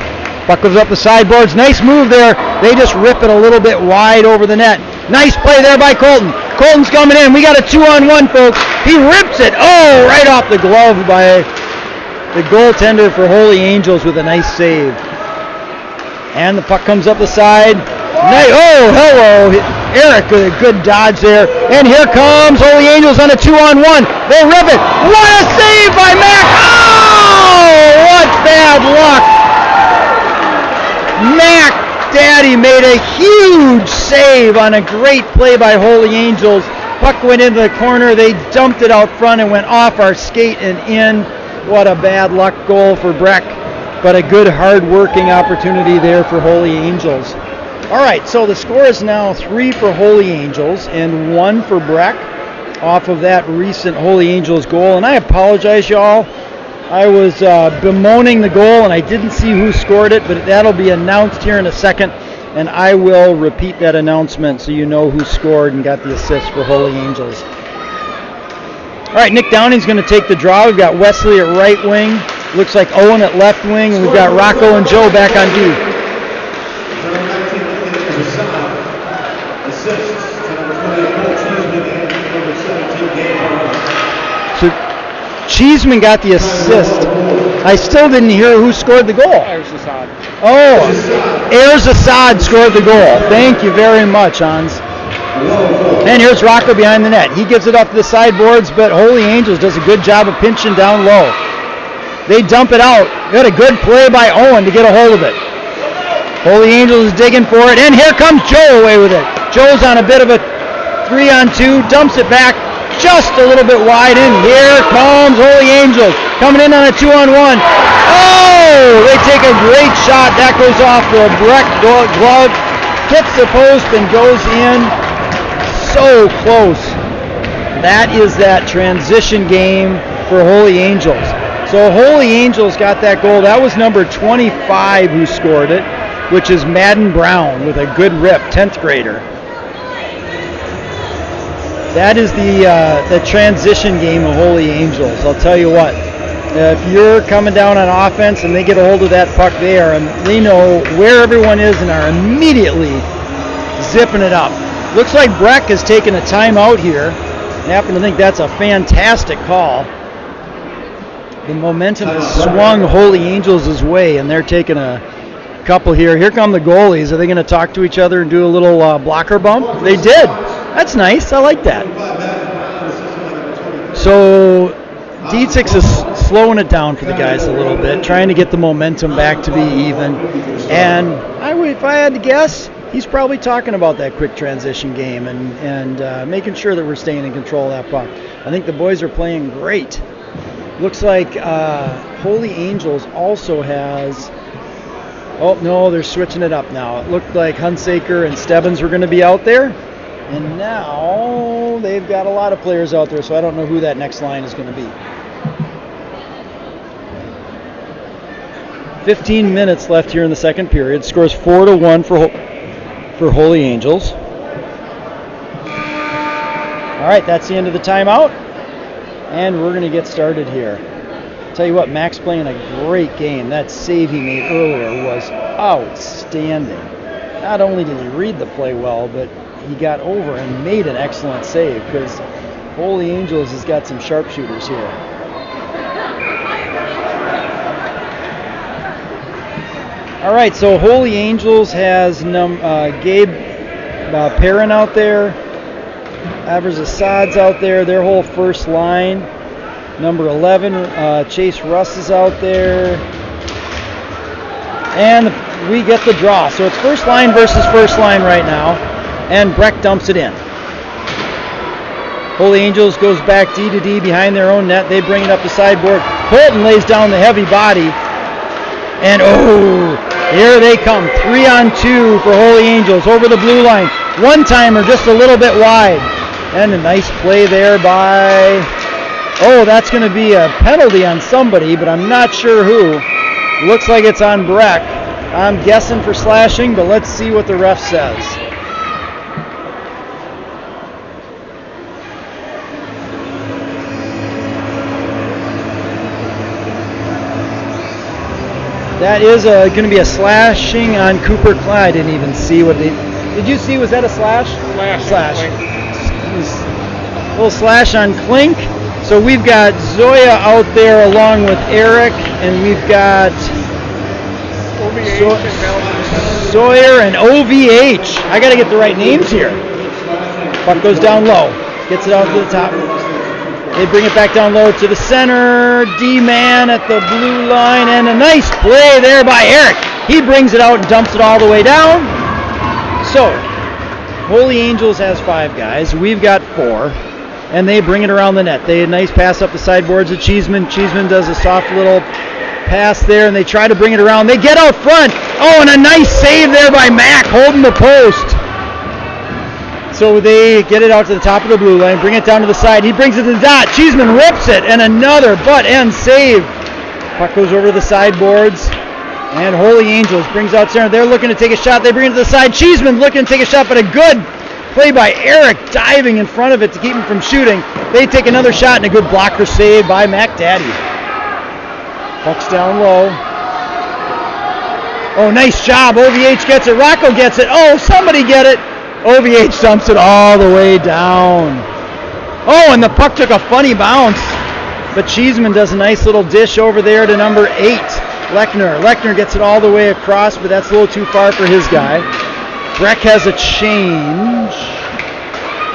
Puck goes up the sideboards. Nice move there. They just rip it a little bit wide over the net. Nice play there by Colton. Colton's coming in. We got a 2-on-1, folks. He rips it. Oh, right off the glove by the goaltender for Holy Angels with a nice save. And the puck comes up the side. Oh, hello. Eric with a good dodge there. And here comes Holy Angels on a 2-on-1. They rip it. What a save by Mac. Oh, what bad luck. Mac Daddy made a huge save on a great play by Holy Angels. Puck went into the corner. They dumped it out front and went off our skate and in. What a bad luck goal for Breck, but a good hard-working opportunity there for Holy Angels. All right, so the score is now 3 for Holy Angels and 1 for Breck off of that recent Holy Angels goal. And I apologize, y'all. I was bemoaning the goal, and I didn't see who scored it, but that'll be announced here in a second. and I will repeat that announcement so you know who scored and got the assist for Holy Angels. All right, Nick Downing's going to take the draw. We've got Wesley at right wing. Looks like Owen at left wing, and we've got Rocco and Joe back on D. So Cheeseman got the assist. I still didn't hear who scored the goal. Ayers Assad scored the goal. Thank you very much, Hans. And here's Rocco behind the net. He gives it up to the sideboards, but Holy Angels does a good job of pinching down low. They dump it out. Got a good play by Owen to get a hold of it. Holy Angels is digging for it, and here comes Joe away with it. Joe's on a bit of a 3-on-2, dumps it back just a little bit wide, and here comes Holy Angels coming in on a 2-on-1. Oh, they take a great shot. That goes off for a Breck glove, hits the post and goes in. So close. That is that transition game for Holy Angels. So Holy Angels got that goal. That was number 25 who scored it, which is Madden Brown with a good rip, 10th grader. That is the transition game of Holy Angels. I'll tell you what, if you're coming down on offense and they get a hold of that puck, they know where everyone is and are immediately zipping it up. Looks like Breck has taken a timeout here. I happen to think that's a fantastic call. The momentum has swung Holy Angels' way, and they're taking a couple here. Here come the goalies. Are they going to talk to each other and do a little blocker bump? They did. That's nice. I like that. So Dietzich is slowing it down for the guys a little bit, trying to get the momentum back to be even. And if I had to guess, he's probably talking about that quick transition game and making sure that we're staying in control of that puck. I think the boys are playing great. Looks like Holy Angels also has... Oh, no, they're switching it up now. It looked like Hunsaker and Stebbins were going to be out there. And now they've got a lot of players out there, so I don't know who that next line is going to be. 15 minutes left here in the second period. Scores 4-1 for Holy Angels. All right, that's the end of the timeout. And we're going to get started here. Tell you what, Max playing a great game. That save he made earlier was outstanding. Not only did he read the play well, but he got over and made an excellent save because Holy Angels has got some sharpshooters here. All right, so Holy Angels has Gabe Perrin out there. Avers Assad's out there, their whole first line. Number 11, Chase Russ is out there. And we get the draw. So it's first line versus first line right now. And Breck dumps it in. Holy Angels goes back D to D behind their own net. They bring it up the sideboard. Holton lays down the heavy body. And here they come. 3-on-2 for Holy Angels over the blue line. One-timer just a little bit wide. And a nice play there by... that's going to be a penalty on somebody, but I'm not sure who. Looks like it's on Breck. I'm guessing for slashing, but let's see what the ref says. That is going to be a slashing on Cooper Klein. I didn't even see what they... Did you see? Was that a slash? Slash. A little slash on Klink. So we've got Zoya out there along with Eric, and we've got Sawyer and OVH. I got to get the right names here. Puck goes down low. Gets it out to the top. They bring it back down low to the center. D-man at the blue line, and a nice play there by Eric. He brings it out and dumps it all the way down. So, Holy Angels has 5 guys. We've got 4. And they bring it around the net. They had a nice pass up the sideboards to Cheeseman. Cheeseman does a soft little pass there, and they try to bring it around. They get out front. And a nice save there by Mack holding the post. So they get it out to the top of the blue line, bring it down to the side. He brings it to the dot. Cheeseman rips it, and another butt-end save. Puck goes over to the sideboards. And Holy Angels brings out center. They're looking to take a shot. They bring it to the side. Cheeseman looking to take a shot, but a good play by Eric, diving in front of it to keep him from shooting. They take another shot and a good blocker save by Mac Daddy. Puck's down low. Oh, nice job. OVH gets it. Rocco gets it. Oh, somebody get it. OVH dumps it all the way down. Oh, and the puck took a funny bounce. But Cheeseman does a nice little dish over there to number 8, Lechner. Lechner gets it all the way across, but that's a little too far for his guy. Breck has a change.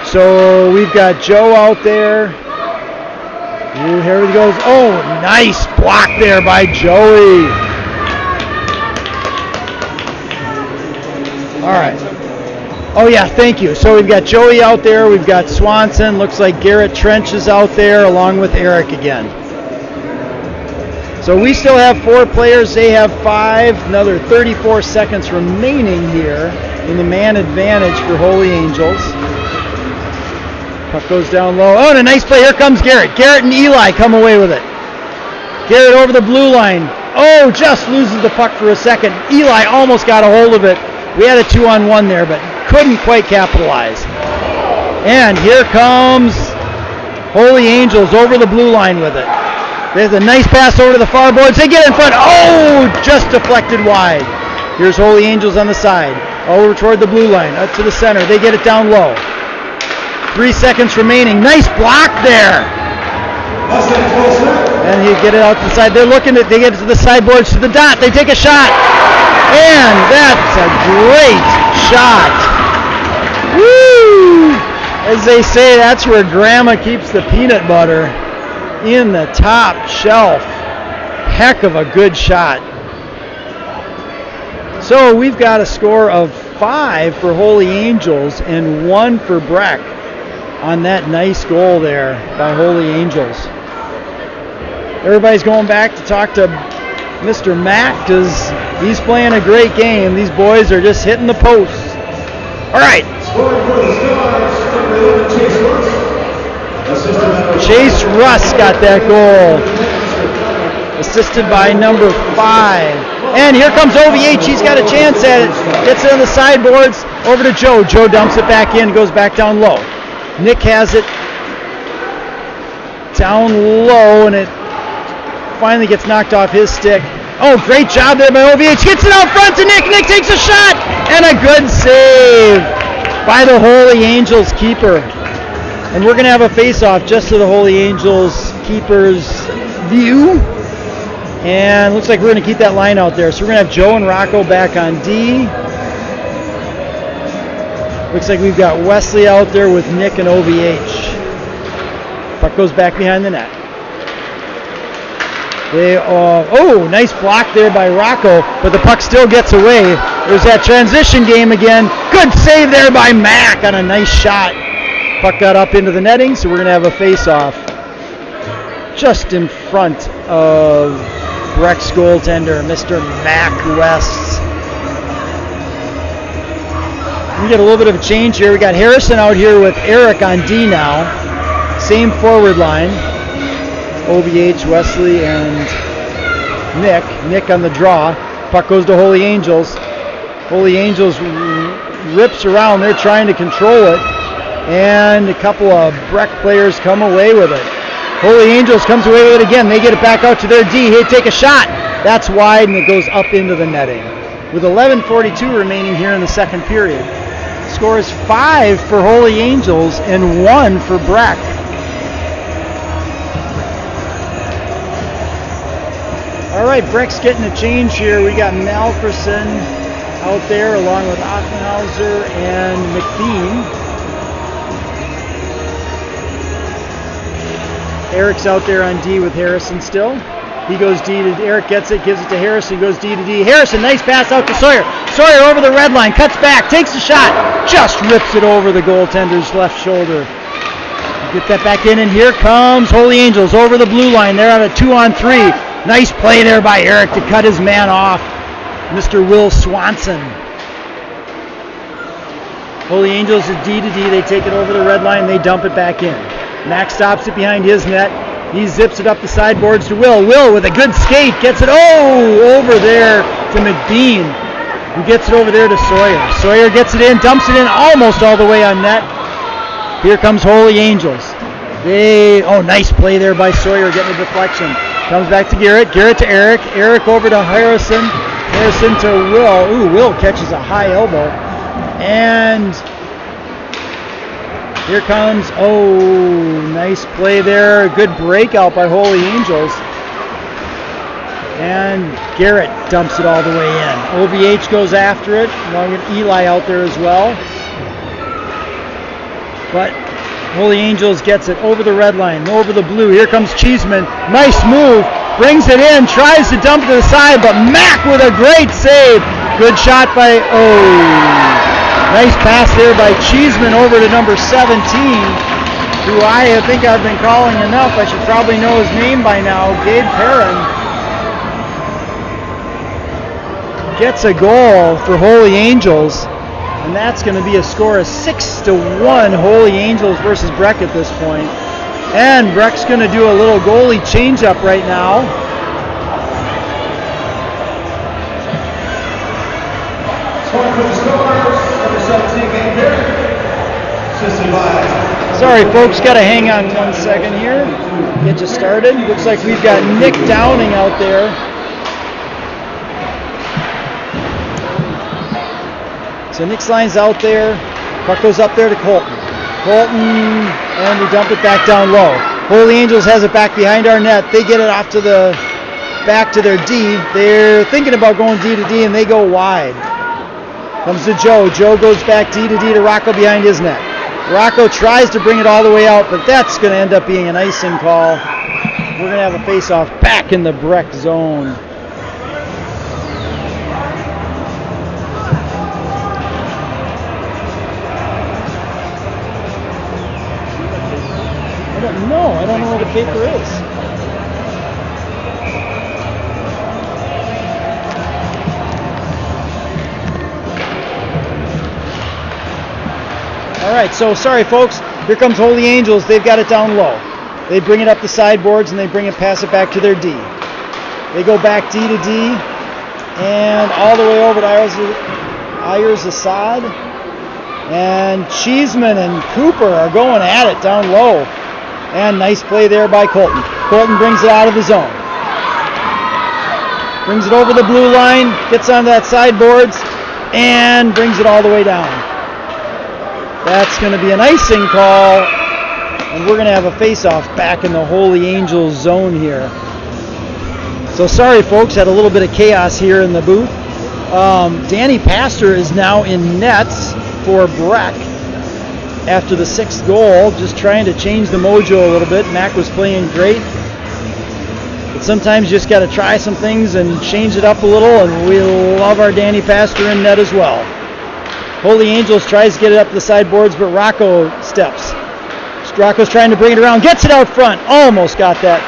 So we've got Joe out there. Ooh, here he goes. Oh, nice block there by Joey. All right. Oh, yeah, thank you. So we've got Joey out there. We've got Swanson. Looks like Garrett Trench is out there along with Eric again. So we still have 4 players. They have 5. Another 34 seconds remaining here in the man advantage for Holy Angels. Puck goes down low. Oh, and a nice play. Here comes Garrett. Garrett and Eli come away with it. Garrett over the blue line. Oh, just loses the puck for a second. Eli almost got a hold of it. We had a 2-on-1 there, but couldn't quite capitalize. And here comes Holy Angels over the blue line with it. There's a nice pass over to the far boards. They get in front. Oh, just deflected wide. Here's Holy Angels on the side. Over toward the blue line, up to the center. They get it down low. 3 seconds remaining. Nice block there. And he get it out to the side. They're looking at, they get it to the sideboards to the dot. They take a shot. And that's a great shot. Woo! As they say, that's where Grandma keeps the peanut butter, in the top shelf. Heck of a good shot. So we've got a score of 5 for Holy Angels and 1 for Breck on that nice goal there by Holy Angels. Everybody's going back to talk to Mr. Mack because he's playing a great game. These boys are just hitting the posts. All right. Chase Russ got that goal. Assisted by number 5. And here comes OVH. He's got a chance at it. Gets it on the sideboards. Over to Joe. Joe dumps it back in. Goes back down low. Nick has it down low, and it finally gets knocked off his stick. Oh, great job there by OVH. Gets it out front to Nick. Nick takes a shot. And a good save by the Holy Angels keeper. And we're going to have a face-off just to the Holy Angels keeper's view. And looks like we're going to keep that line out there. So we're going to have Joe and Rocco back on D. Looks like we've got Wesley out there with Nick and OVH. Puck goes back behind the net. Oh, nice block there by Rocco, but the puck still gets away. There's that transition game again. Good save there by Mack on a nice shot. Puck got up into the netting, so we're going to have a face-off just in front of Breck's goaltender, Mr. Mac West. We get a little bit of a change here. We got Harrison out here with Eric on D now. Same forward line. OVH, Wesley, and Nick. Nick on the draw. Puck goes to Holy Angels. Holy Angels rips around. They're trying to control it. And a couple of Breck players come away with it. Holy Angels comes away with it again. They get it back out to their D. They take a shot. That's wide, and it goes up into the netting. With 11:42 remaining here in the second period. Score is 5 for Holy Angels and 1 for Breck. All right, Breck's getting a change here. We got Malferson out there along with Offenhauser and McBean. Eric's out there on D with Harrison still. He goes D to Eric, gets it, gives it to Harrison, goes D to D. Harrison, nice pass out to Sawyer. Sawyer over the red line, cuts back, takes a shot, just rips it over the goaltender's left shoulder. Get that back in, and here comes Holy Angels over the blue line. They're on a 2-on-3. Nice play there by Eric to cut his man off, Mr. Will Swanson. Holy Angels is D to D. They take it over the red line. They dump it back in. Max stops it behind his net. He zips it up the sideboards to Will. Will with a good skate gets it over there to to McBean, who gets it over there to Sawyer. Sawyer gets it in, dumps it in almost all the way on net. Here comes Holy Angels. Nice play there by Sawyer, getting a deflection. Comes back to Garrett. Garrett to Eric. Eric over to Harrison. Harrison to Will. Ooh, Will catches a high elbow. And here comes, nice play there. Good breakout by Holy Angels. And Garrett dumps it all the way in. OVH goes after it, along with Eli out there as well. But Holy Angels gets it over the red line, over the blue. Here comes Cheeseman. Nice move. Brings it in, tries to dump it to the side, but Mack with a great save. Good shot by, nice pass there by Cheeseman over to number 17, who I think I've been calling enough. I should probably know his name by now. Gabe Perrin gets a goal for Holy Angels, and that's going to be a score of 6-1 Holy Angels versus Breck at this point. And Breck's going to do a little goalie change-up right now. Sorry folks, got to hang on 1 second here. Get you started. Looks like we've got Nick Downing out there. So Nick's line's out there. Puck goes up there to Colton. And we dump it back down low. Holy Angels has it back behind our net. They get it off to back to their D. They're thinking about going D to D, and they go wide. Comes to Joe. Joe goes back D to D to Rocco behind his net. Rocco tries to bring it all the way out, but that's going to end up being an icing call. We're going to have a face-off back in the Breck zone. I don't know what the paper is. All right, so sorry folks. Here comes Holy Angels. They've got it down low. They bring it up the sideboards and they pass it back to their D. They go back D to D and all the way over to Ayers Assad. And Cheeseman and Cooper are going at it down low. And nice play there by Colton. Colton brings it out of the zone. Brings it over the blue line, gets on that sideboards, and brings it all the way down. That's going to be an icing call, and we're going to have a face-off back in the Holy Angels zone here. So sorry, folks, had a little bit of chaos here in the booth. Danny Pastor is now in nets for Breck after the 6th goal, just trying to change the mojo a little bit. Mac was playing great, but sometimes you just got to try some things and change it up a little, and we love our Danny Pastor in net as well. Holy Angels tries to get it up the sideboards, but Rocco steps. Rocco's trying to bring it around, gets it out front, almost got that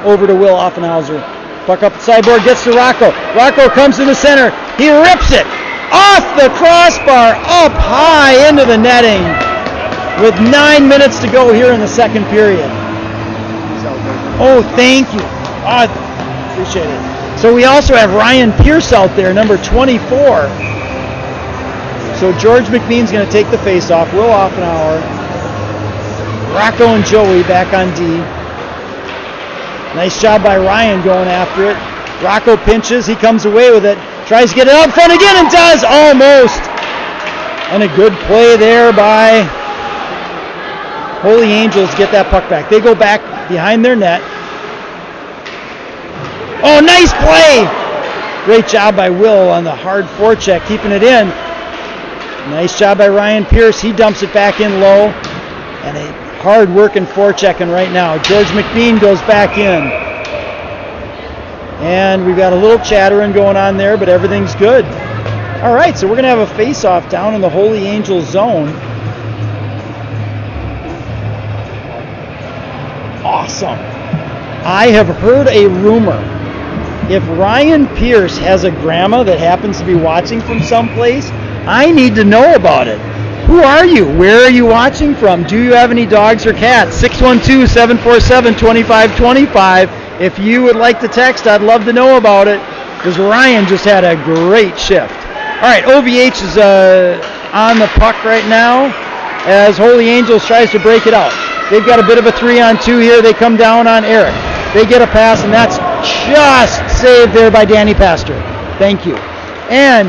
over to Will Offenhauser. Puck up the sideboard, gets to Rocco. Rocco comes to the center, he rips it off the crossbar, up high into the netting with 9 minutes to go here in the second period. Oh, thank you. Oh, appreciate it. So we also have Ryan Pierce out there, number 24. So George McBean's going to take the face-off. Will Offenhauer. Rocco and Joey back on D. Nice job by Ryan going after it. Rocco pinches. He comes away with it. Tries to get it out front again and does almost. And a good play there by Holy Angels to get that puck back. They go back behind their net. Oh, nice play. Great job by Will on the hard forecheck, keeping it in. Nice job by Ryan Pierce. He dumps it back in low. And a hard working forechecking right now. George McBean goes back in. And we've got a little chattering going on there, but everything's good. All right, so we're going to have a face-off down in the Holy Angels zone. Awesome. I have heard a rumor. If Ryan Pierce has a grandma that happens to be watching from someplace, I need to know about it. Who are you? Where are you watching from? Do you have any dogs or cats? 612-747-2525. If you would like to text, I'd love to know about it. because Ryan just had a great shift. All right, OVH is on the puck right now as Holy Angels tries to break it out. They've got a bit of a 3-on-2 here. They come down on Eric. They get a pass, and that's just saved there by Danny Pastor. Thank you. And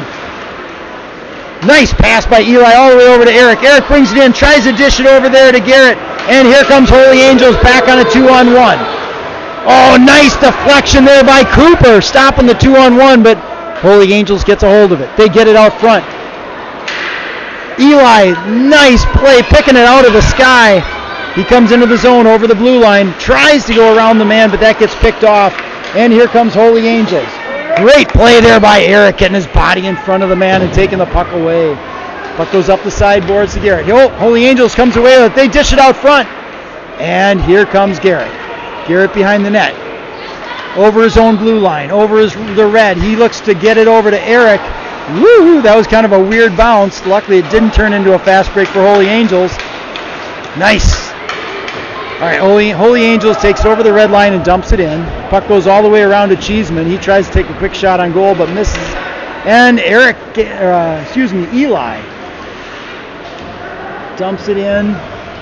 nice pass by Eli all the way over to Eric. Eric brings it in, tries to dish it over there to Garrett. And here comes Holy Angels back on a 2-on-1. Oh, nice deflection there by Cooper, stopping the 2-on-1, but Holy Angels gets a hold of it. They get it out front. Eli, nice play, picking it out of the sky. He comes into the zone over the blue line, tries to go around the man, but that gets picked off. And here comes Holy Angels. Great play there by Eric, getting his body in front of the man and taking the puck away. Puck goes up the sideboards to Garrett. Holy Angels comes away with it. They dish it out front. And here comes Garrett. Garrett behind the net. Over his own blue line, over the red. He looks to get it over to Eric. Woo! That was kind of a weird bounce. Luckily, it didn't turn into a fast break for Holy Angels. Nice. All right, Holy Angels takes it over the red line and dumps it in. Puck goes all the way around to Cheeseman. He tries to take a quick shot on goal, but misses. And Eli dumps it in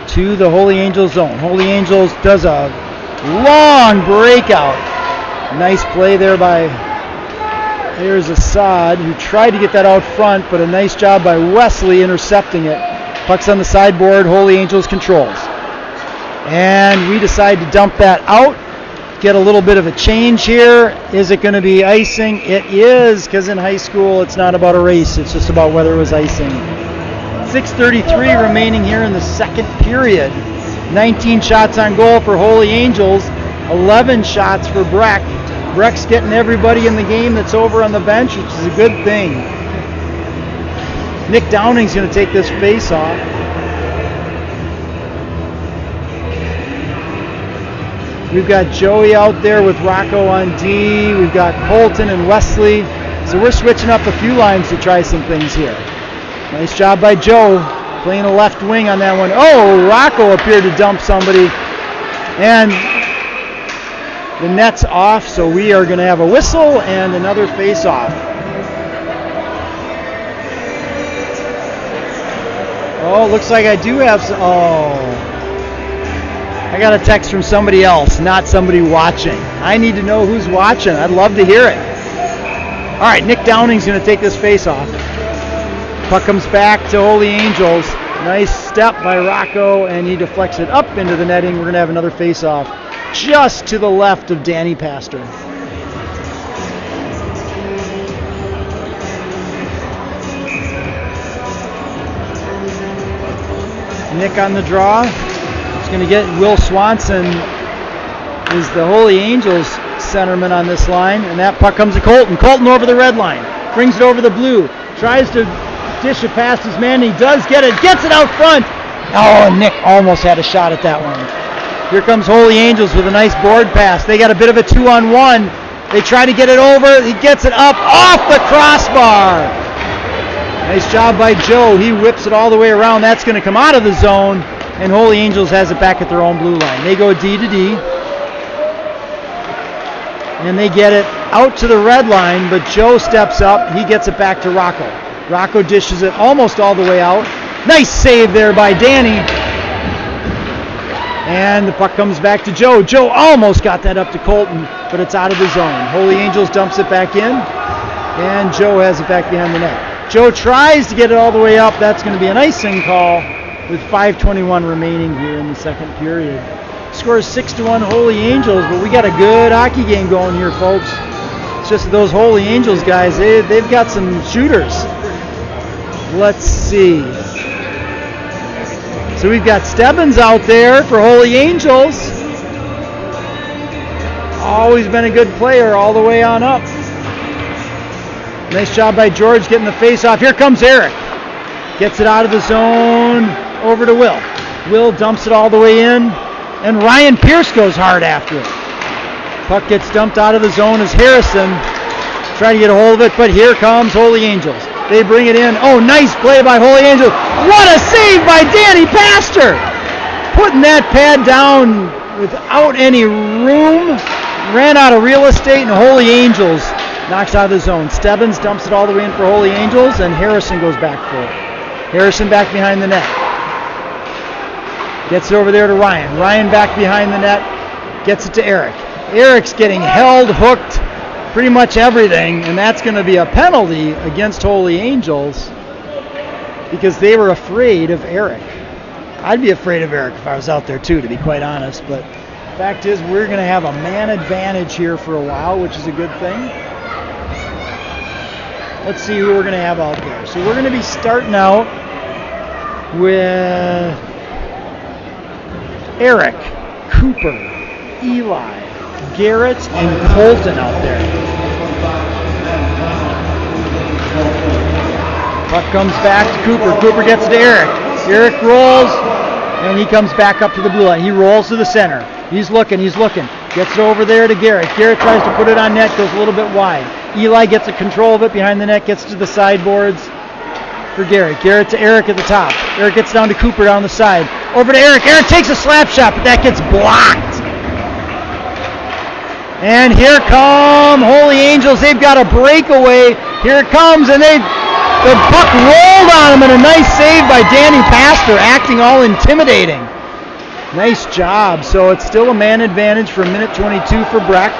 to the Holy Angels zone. Holy Angels does a long breakout. Nice play there by, there's Assad, who tried to get that out front, but a nice job by Wesley intercepting it. Puck's on the sideboard, Holy Angels controls. And we decide to dump that out, get a little bit of a change here. Is it going to be icing? It is, because in high school it's not about a race, it's just about whether it was icing. 6:33 remaining here in the second period. 19 shots on goal for Holy Angels, 11 shots for Breck. Breck's getting everybody in the game that's over on the bench, which is a good thing. Nick Downing's going to take this face off. We've got Joey out there with Rocco on D. We've got Colton and Wesley. So we're switching up a few lines to try some things here. Nice job by Joe, playing a left wing on that one. Oh, Rocco appeared to dump somebody. And the net's off, so we are going to have a whistle and another face-off. Oh, looks like I do have some. Oh. I got a text from somebody else, not somebody watching. I need to know who's watching. I'd love to hear it. All right, Nick Downing's going to take this face-off. Puck comes back to Holy Angels. Nice step by Rocco, and he deflects it up into the netting. We're going to have another face-off just to the left of Danny Pastor. Nick on the draw. It's going to get Will Swanson is the Holy Angels centerman on this line, and that puck comes to Colton. Colton over the red line, brings it over the blue, tries to dish it past his man. He does get it, gets it out front. Oh, Nick almost had a shot at that one. Here comes Holy Angels with a nice board pass. They got a bit of a 2-on-1. They try to get it over. He gets it up off the crossbar. Nice job by Joe. He whips it all the way around. That's going to come out of the zone. And Holy Angels has it back at their own blue line. They go D to D. And they get it out to the red line, but Joe steps up. He gets it back to Rocco. Rocco dishes it almost all the way out. Nice save there by Danny. And the puck comes back to Joe. Joe almost got that up to Colton, but it's out of the zone. Holy Angels dumps it back in, and Joe has it back behind the net. Joe tries to get it all the way up. That's going to be an icing call with 5:21 remaining here in the second period. Score is 6-1 Holy Angels, but we got a good hockey game going here, folks. It's just those Holy Angels guys, they've got some shooters. Let's see. So we've got Stebbins out there for Holy Angels. Always been a good player all the way on up. Nice job by George getting the face off. Here comes Eric. Gets it out of the zone over to Will. Will dumps it all the way in. And Ryan Pierce goes hard after it. Puck gets dumped out of the zone as Harrison trying to get a hold of it, but here comes Holy Angels. They bring it in. Oh, nice play by Holy Angels. What a save by Danny Pastor. Putting that pad down without any room. Ran out of real estate, and Holy Angels knocks out of the zone. Stebbins dumps it all the way in for Holy Angels, and Harrison goes back for it. Harrison back behind the net. Gets it over there to Ryan. Ryan back behind the net. Gets it to Eric. Eric's getting held, hooked, pretty much everything, and that's going to be a penalty against Holy Angels because they were afraid of Eric. I'd be afraid of Eric if I was out there too, to be quite honest, but the fact is we're going to have a man advantage here for a while, which is a good thing. Let's see who we're going to have out there. So we're going to be starting out with Eric, Cooper, Eli, Garrett, and Colton out there. Puck comes back to Cooper. Cooper gets it to Eric. Eric rolls, and he comes back up to the blue line. He rolls to the center. He's looking. Gets it over there to Garrett. Garrett tries to put it on net, goes a little bit wide. Eli gets a control of it behind the net, gets to the sideboards for Garrett. Garrett to Eric at the top. Eric gets down to Cooper down the side. Over to Eric. Eric takes a slap shot, but that gets blocked. And here come Holy Angels. They've got a breakaway. Here it comes, and the puck rolled on him, and a nice save by Danny Pastor, acting all intimidating. Nice job. So it's still a man advantage for a minute 22 for Breck.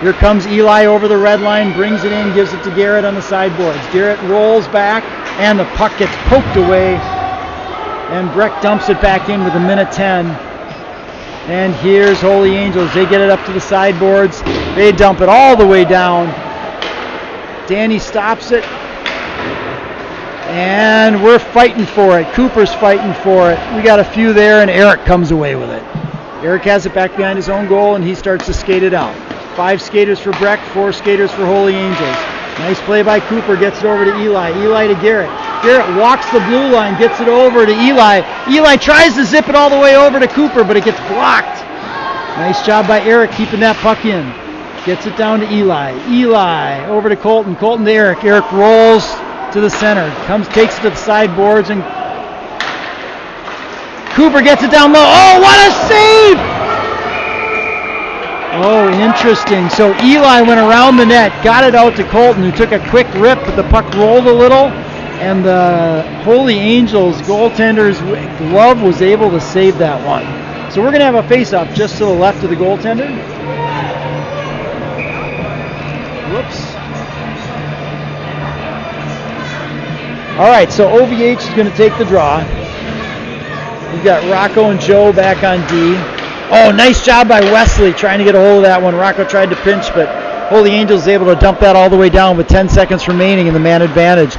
Here comes Eli over the red line, brings it in, gives it to Garrett on the sideboards. Garrett rolls back, and the puck gets poked away, and Breck dumps it back in with a minute 10. And here's Holy Angels. They get it up to the sideboards. They dump it all the way down. Danny stops it. And we're fighting for it. Cooper's fighting for it. We got a few there, and Eric comes away with it. Eric has it back behind his own goal, and he starts to skate it out. 5 skaters for Breck, 4 skaters for Holy Angels. Nice play by Cooper. Gets it over to Eli. Eli to Garrett. Garrett walks the blue line, gets it over to Eli. Eli tries to zip it all the way over to Cooper, but it gets blocked. Nice job by Eric keeping that puck in. Gets it down to Eli. Eli over to Colton. Colton to Eric. Eric rolls to the center. Takes it to the sideboards, and Cooper gets it down low. Oh, what a save! Oh, interesting. So Eli went around the net, got it out to Colton, who took a quick rip, but the puck rolled a little, and the Holy Angels goaltender's glove was able to save that one. So we're going to have a face-off just to the left of the goaltender. Whoops. All right, so OVH is going to take the draw. We've got Rocco and Joe back on D. Oh, nice job by Wesley trying to get a hold of that one. Rocco tried to pinch, but Holy Angels able to dump that all the way down with 10 seconds remaining in the man advantage.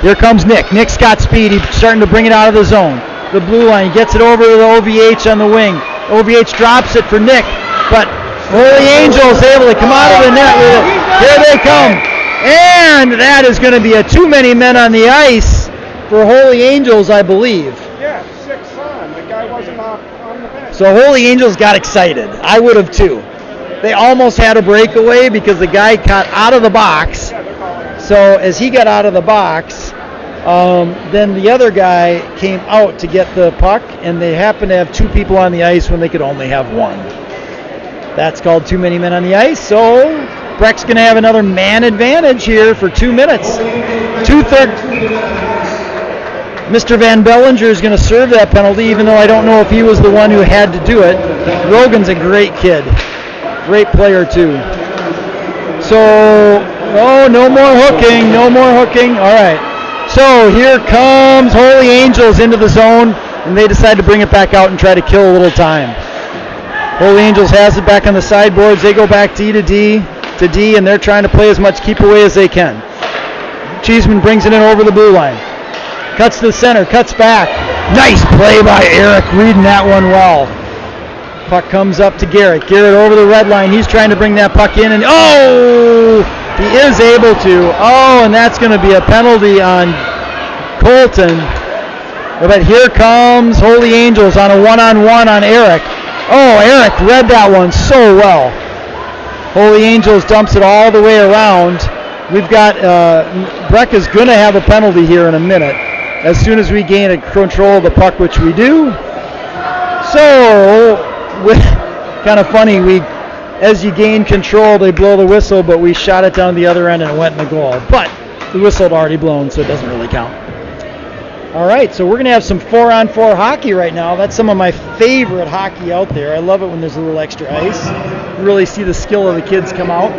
Here comes Nick. Nick's got speed. He's starting to bring it out of the zone. The blue line. He gets it over to the OVH on the wing. OVH drops it for Nick, but Holy Angels able to come out of the net with it. Here they come. And that is going to be a too many men on the ice for Holy Angels, I believe. Yeah, 6 on. The guy wasn't on the bench. So Holy Angels got excited. I would have too. They almost had a breakaway because the guy got out of the box. So as he got out of the box, then the other guy came out to get the puck, and they happened to have 2 people on the ice when they could only have 1. That's called too many men on the ice. So Breck's going to have another man advantage here for 2 minutes. 2/3. Mr. Van Bellinger is going to serve that penalty, even though I don't know if he was the one who had to do it. Rogan's a great kid. Great player, too. So, no more hooking. No more hooking. All right. So here comes Holy Angels into the zone, and they decide to bring it back out and try to kill a little time. Holy Angels has it back on the sideboards. They go back D, and they're trying to play as much keep away as they can. Cheeseman brings it in over the blue line. Cuts to the center, cuts back. Nice play by Eric, reading that one well. Puck comes up to Garrett. Garrett over the red line. He's trying to bring that puck in, and he is able to. And that's going to be a penalty on Colton. But here comes Holy Angels on a one-on-one on Eric. Eric read that one so well. Holy Angels dumps it all the way around. We've got, Breck is going to have a penalty here in a minute as soon as we gain control of the puck, which we do. So, kind of funny, we as you gain control, they blow the whistle, but we shot it down the other end and it went in the goal. But the whistle had already blown, so it doesn't really count. All right, so we're going to have some 4-on-4 hockey right now. That's some of my favorite hockey out there. I love it when there's a little extra ice. You really see the skill of the kids come out.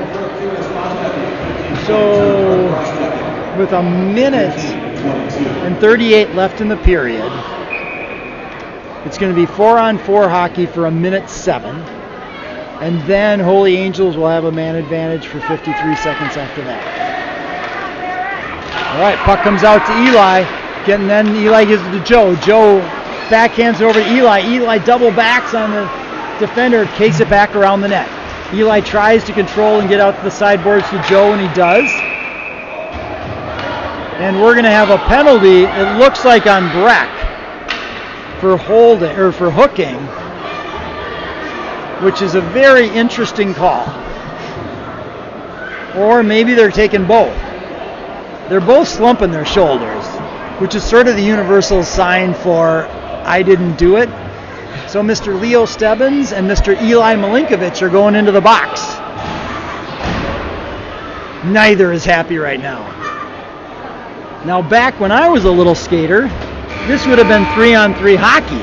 So with a minute and 38 left in the period, it's going to be 4-on-4 hockey for a minute 7. And then Holy Angels will have a man advantage for 53 seconds after that. All right, puck comes out to Eli. And then Eli gives it to Joe. Joe backhands it over to Eli. Eli double backs on the defender, takes it back around the net. Eli tries to control and get out to the sideboards to Joe, and he does. And we're going to have a penalty, it looks like on Breck, for holding or for hooking, which is a very interesting call. Or maybe they're taking both. They're both slumping their shoulders, which is sort of the universal sign for I didn't do it. So Mr. Leo Stebbins and Mr. Eli Milinkovic are going into the box. Neither is happy right now. Now back when I was a little skater, this would have been 3-on-3 hockey.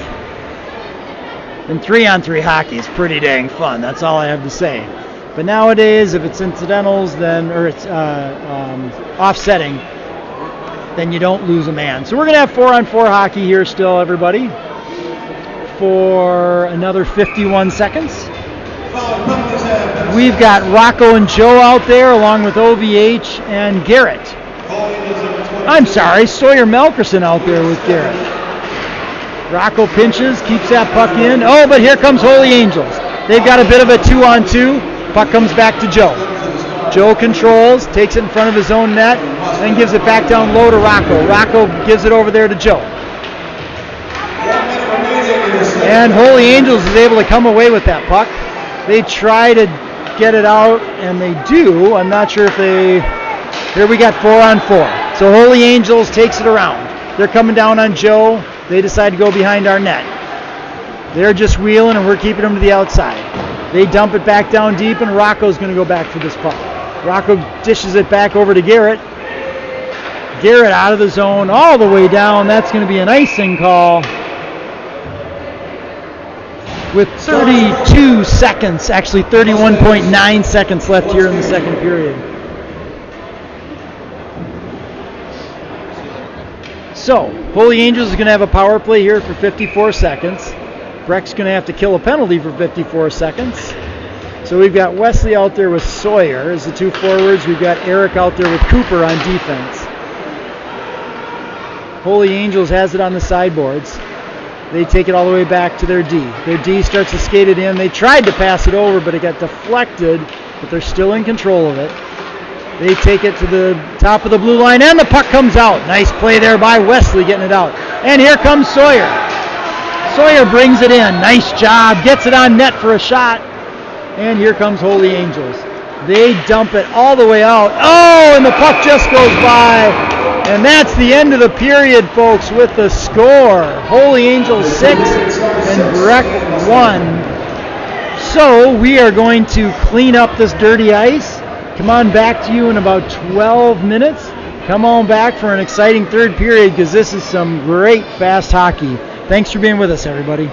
And 3-on-3 hockey is pretty dang fun. That's all I have to say. But nowadays, if it's incidentals, then or it's offsetting, then you don't lose a man. So we're going to have 4-on-4 hockey here still, everybody, for another 51 seconds. We've got Rocco and Joe out there along with OVH and Garrett. I'm sorry, Sawyer Melkerson out there with Garrett. Rocco pinches, keeps that puck in. Oh, but here comes Holy Angels. They've got a bit of a 2-on-2. Puck comes back to Joe. Joe controls, takes it in front of his own net, then gives it back down low to Rocco. Rocco gives it over there to Joe. And Holy Angels is able to come away with that puck. They try to get it out, and they do. I'm not sure if they... Here we got 4-on-4. So Holy Angels takes it around. They're coming down on Joe. They decide to go behind our net. They're just wheeling, and we're keeping them to the outside. They dump it back down deep, and Rocco's going to go back for this puck. Rocco dishes it back over to Garrett. Garrett out of the zone, all the way down. That's going to be an icing call with 32 seconds, actually 31.9 seconds left here in the second period. So, Holy Angels is going to have a power play here for 54 seconds. Breck's going to have to kill a penalty for 54 seconds. So we've got Wesley out there with Sawyer as the two forwards. We've got Eric out there with Cooper on defense. Holy Angels has it on the sideboards. They take it all the way back to their D. Their D starts to skate it in. They tried to pass it over, but it got deflected, but they're still in control of it. They take it to the top of the blue line, and the puck comes out. Nice play there by Wesley getting it out. And here comes Sawyer. Sawyer brings it in. Nice job. Gets it on net for a shot. And here comes Holy Angels. They dump it all the way out. Oh, and the puck just goes by. And that's the end of the period, folks, with the score. Holy Angels 6 and Breck 1. So we are going to clean up this dirty ice. Come on back to you in about 12 minutes. Come on back for an exciting third period because this is some great fast hockey. Thanks for being with us, everybody.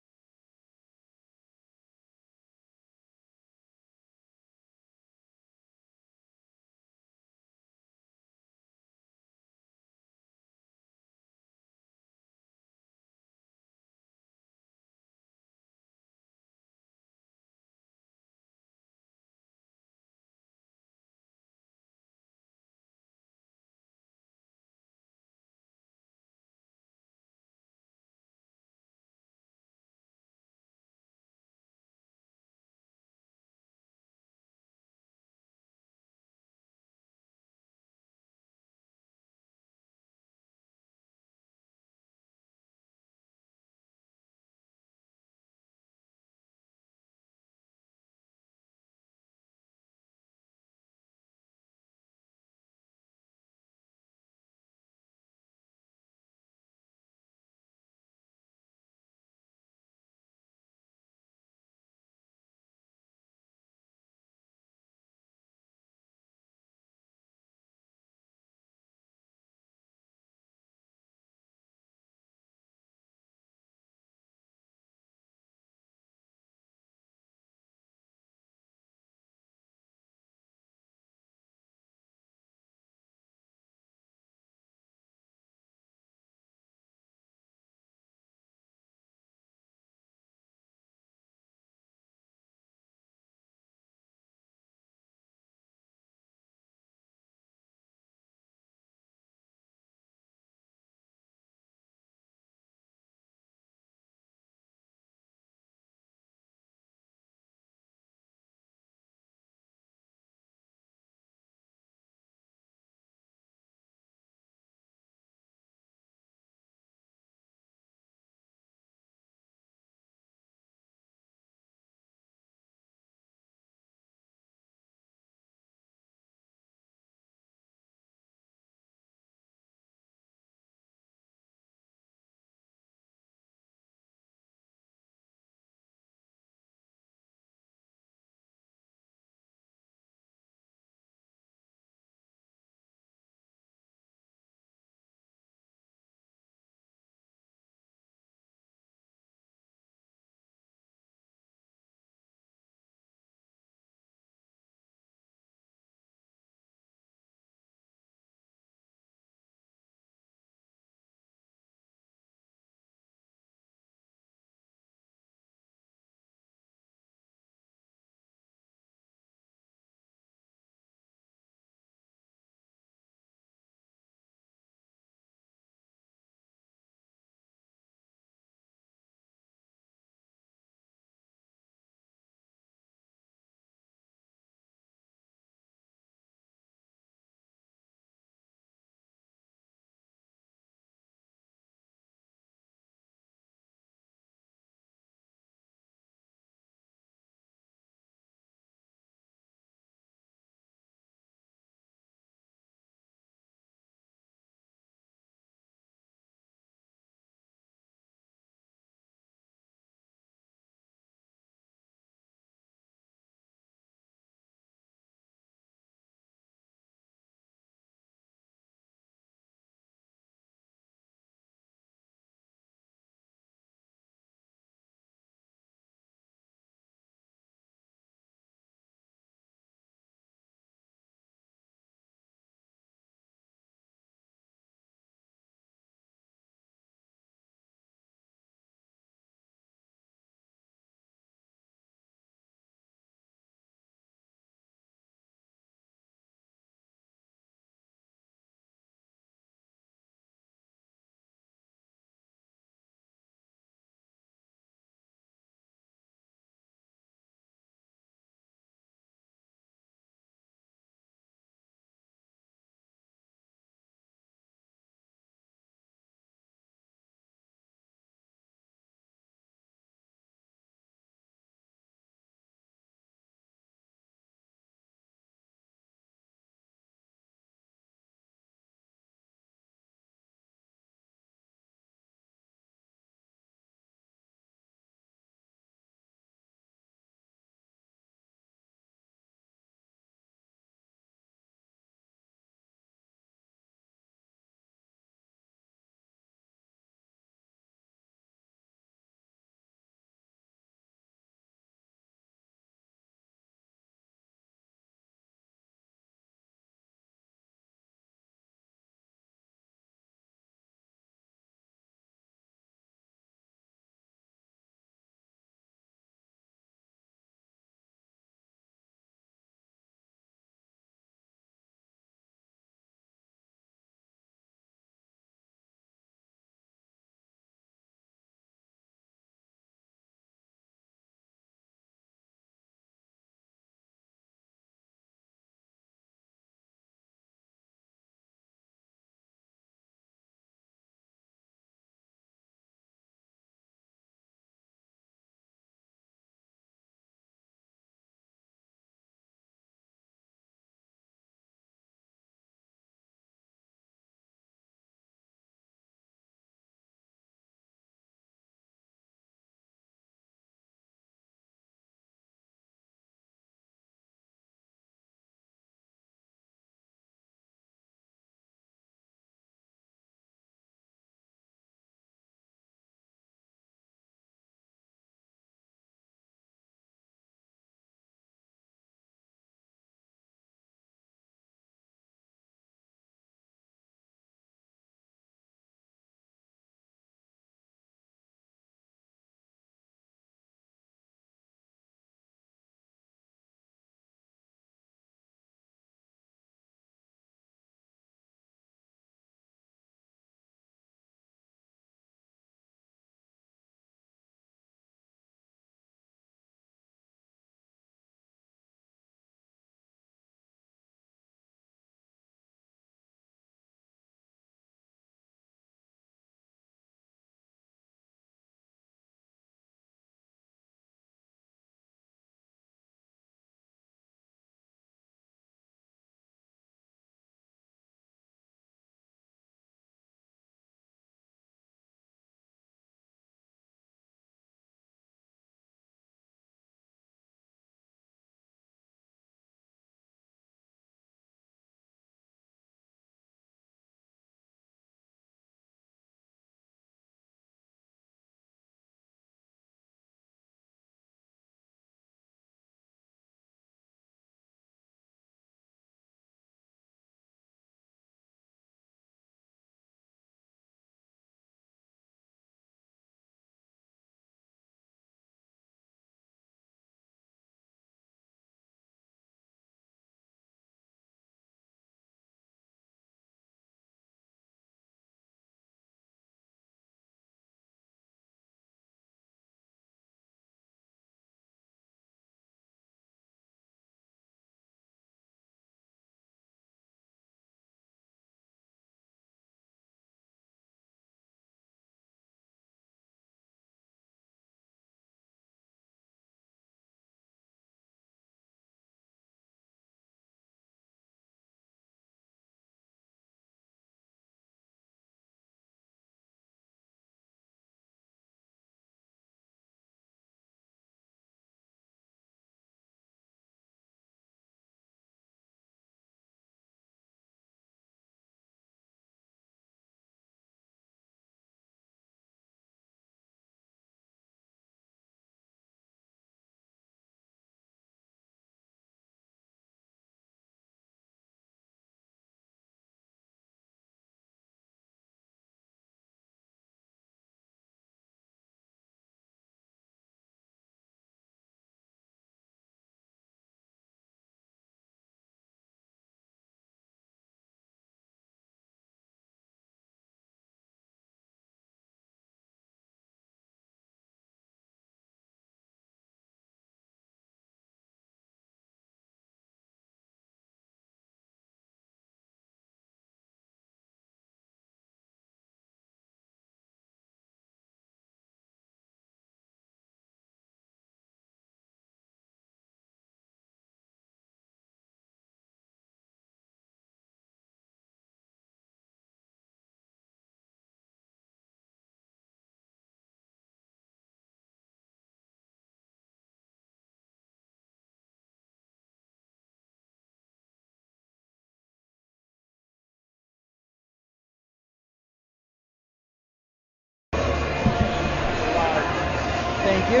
Thank you.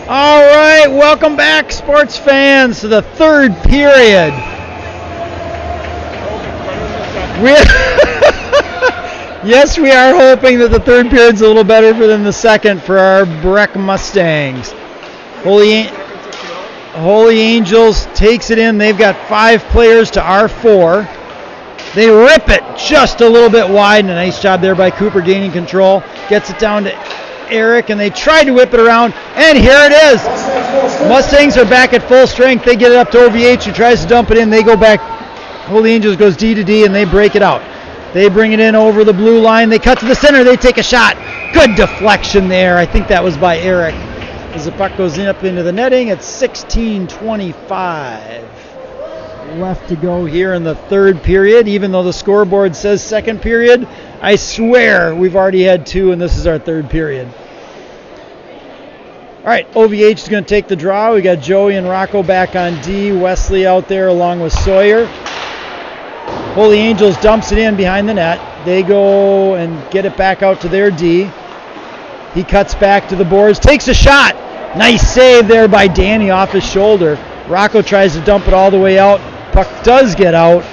All right, welcome back, sports fans, to the third period. Yes, we are hoping that the third period's a little better than the second for our Breck Mustangs. Holy Angels takes it in. They've got 5 players to our 4. They rip it just a little bit wide, and a nice job there by Cooper gaining control. Gets it down to Eric, and they tried to whip it around, and here it is. Mustangs are back at full strength. They get it up to OVH, who tries to dump it in. They go back. Holy Angels goes D to D, and they break it out. They bring it in over the blue line. They cut to the center. They take a shot. Good deflection there. I think that was by Eric. As the puck goes in up into the netting, it's 16:25 left to go here in the third period. Even though the scoreboard says second period, I swear we've already had 2, and this is our third period. All right, OVH is going to take the draw. We got Joey and Rocco back on D. Wesley out there along with Sawyer. Holy Angels dumps it in behind the net. They go and get it back out to their D. He cuts back to the boards, takes a shot. Nice save there by Danny off his shoulder. Rocco tries to dump it all the way out. Puck does get out.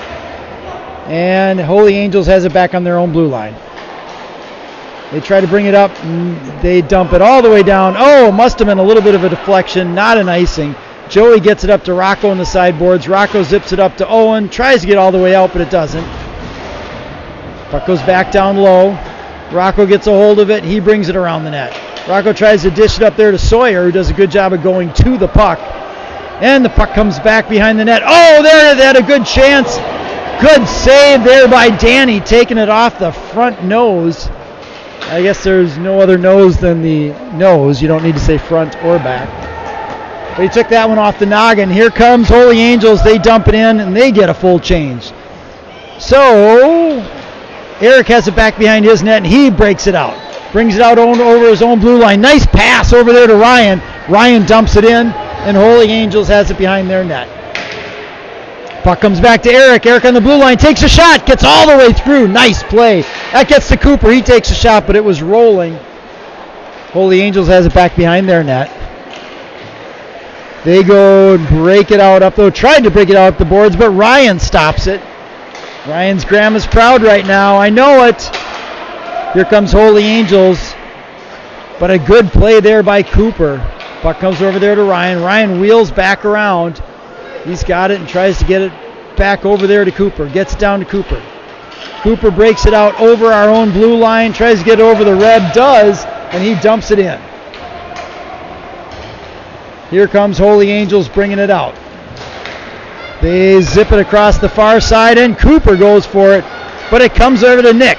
And Holy Angels has it back on their own blue line. They try to bring it up. They dump it all the way down. Oh, must have been a little bit of a deflection, not an icing. Joey gets it up to Rocco in the sideboards. Rocco zips it up to Owen. Tries to get all the way out, but it doesn't. Puck goes back down low. Rocco gets a hold of it. He brings it around the net. Rocco tries to dish it up there to Sawyer, who does a good job of going to the puck. And the puck comes back behind the net. Oh, there, they had a good chance. Good save there by Danny, taking it off the front nose. I guess there's no other nose than the nose. You don't need to say front or back. But he took that one off the noggin. Here comes Holy Angels. They dump it in, and they get a full change. So Eric has it back behind his net, and he breaks it out. Brings it out over his own blue line. Nice pass over there to Ryan. Ryan dumps it in, and Holy Angels has it behind their net. Puck comes back to Eric. Eric on the blue line takes a shot. Gets all the way through. Nice play. That gets to Cooper. He takes a shot, but it was rolling. Holy Angels has it back behind their net. They go and break it out up, though. Tried to break it out up the boards, but Ryan stops it. Ryan's grandma's proud right now. I know it. Here comes Holy Angels. But a good play there by Cooper. Puck comes over there to Ryan. Ryan wheels back around. He's got it and tries to get it back over there to Cooper. Gets it down to Cooper. Cooper breaks it out over our own blue line. Tries to get it over the red. Does. And he dumps it in. Here comes Holy Angels bringing it out. They zip it across the far side, and Cooper goes for it, but it comes over to Nick.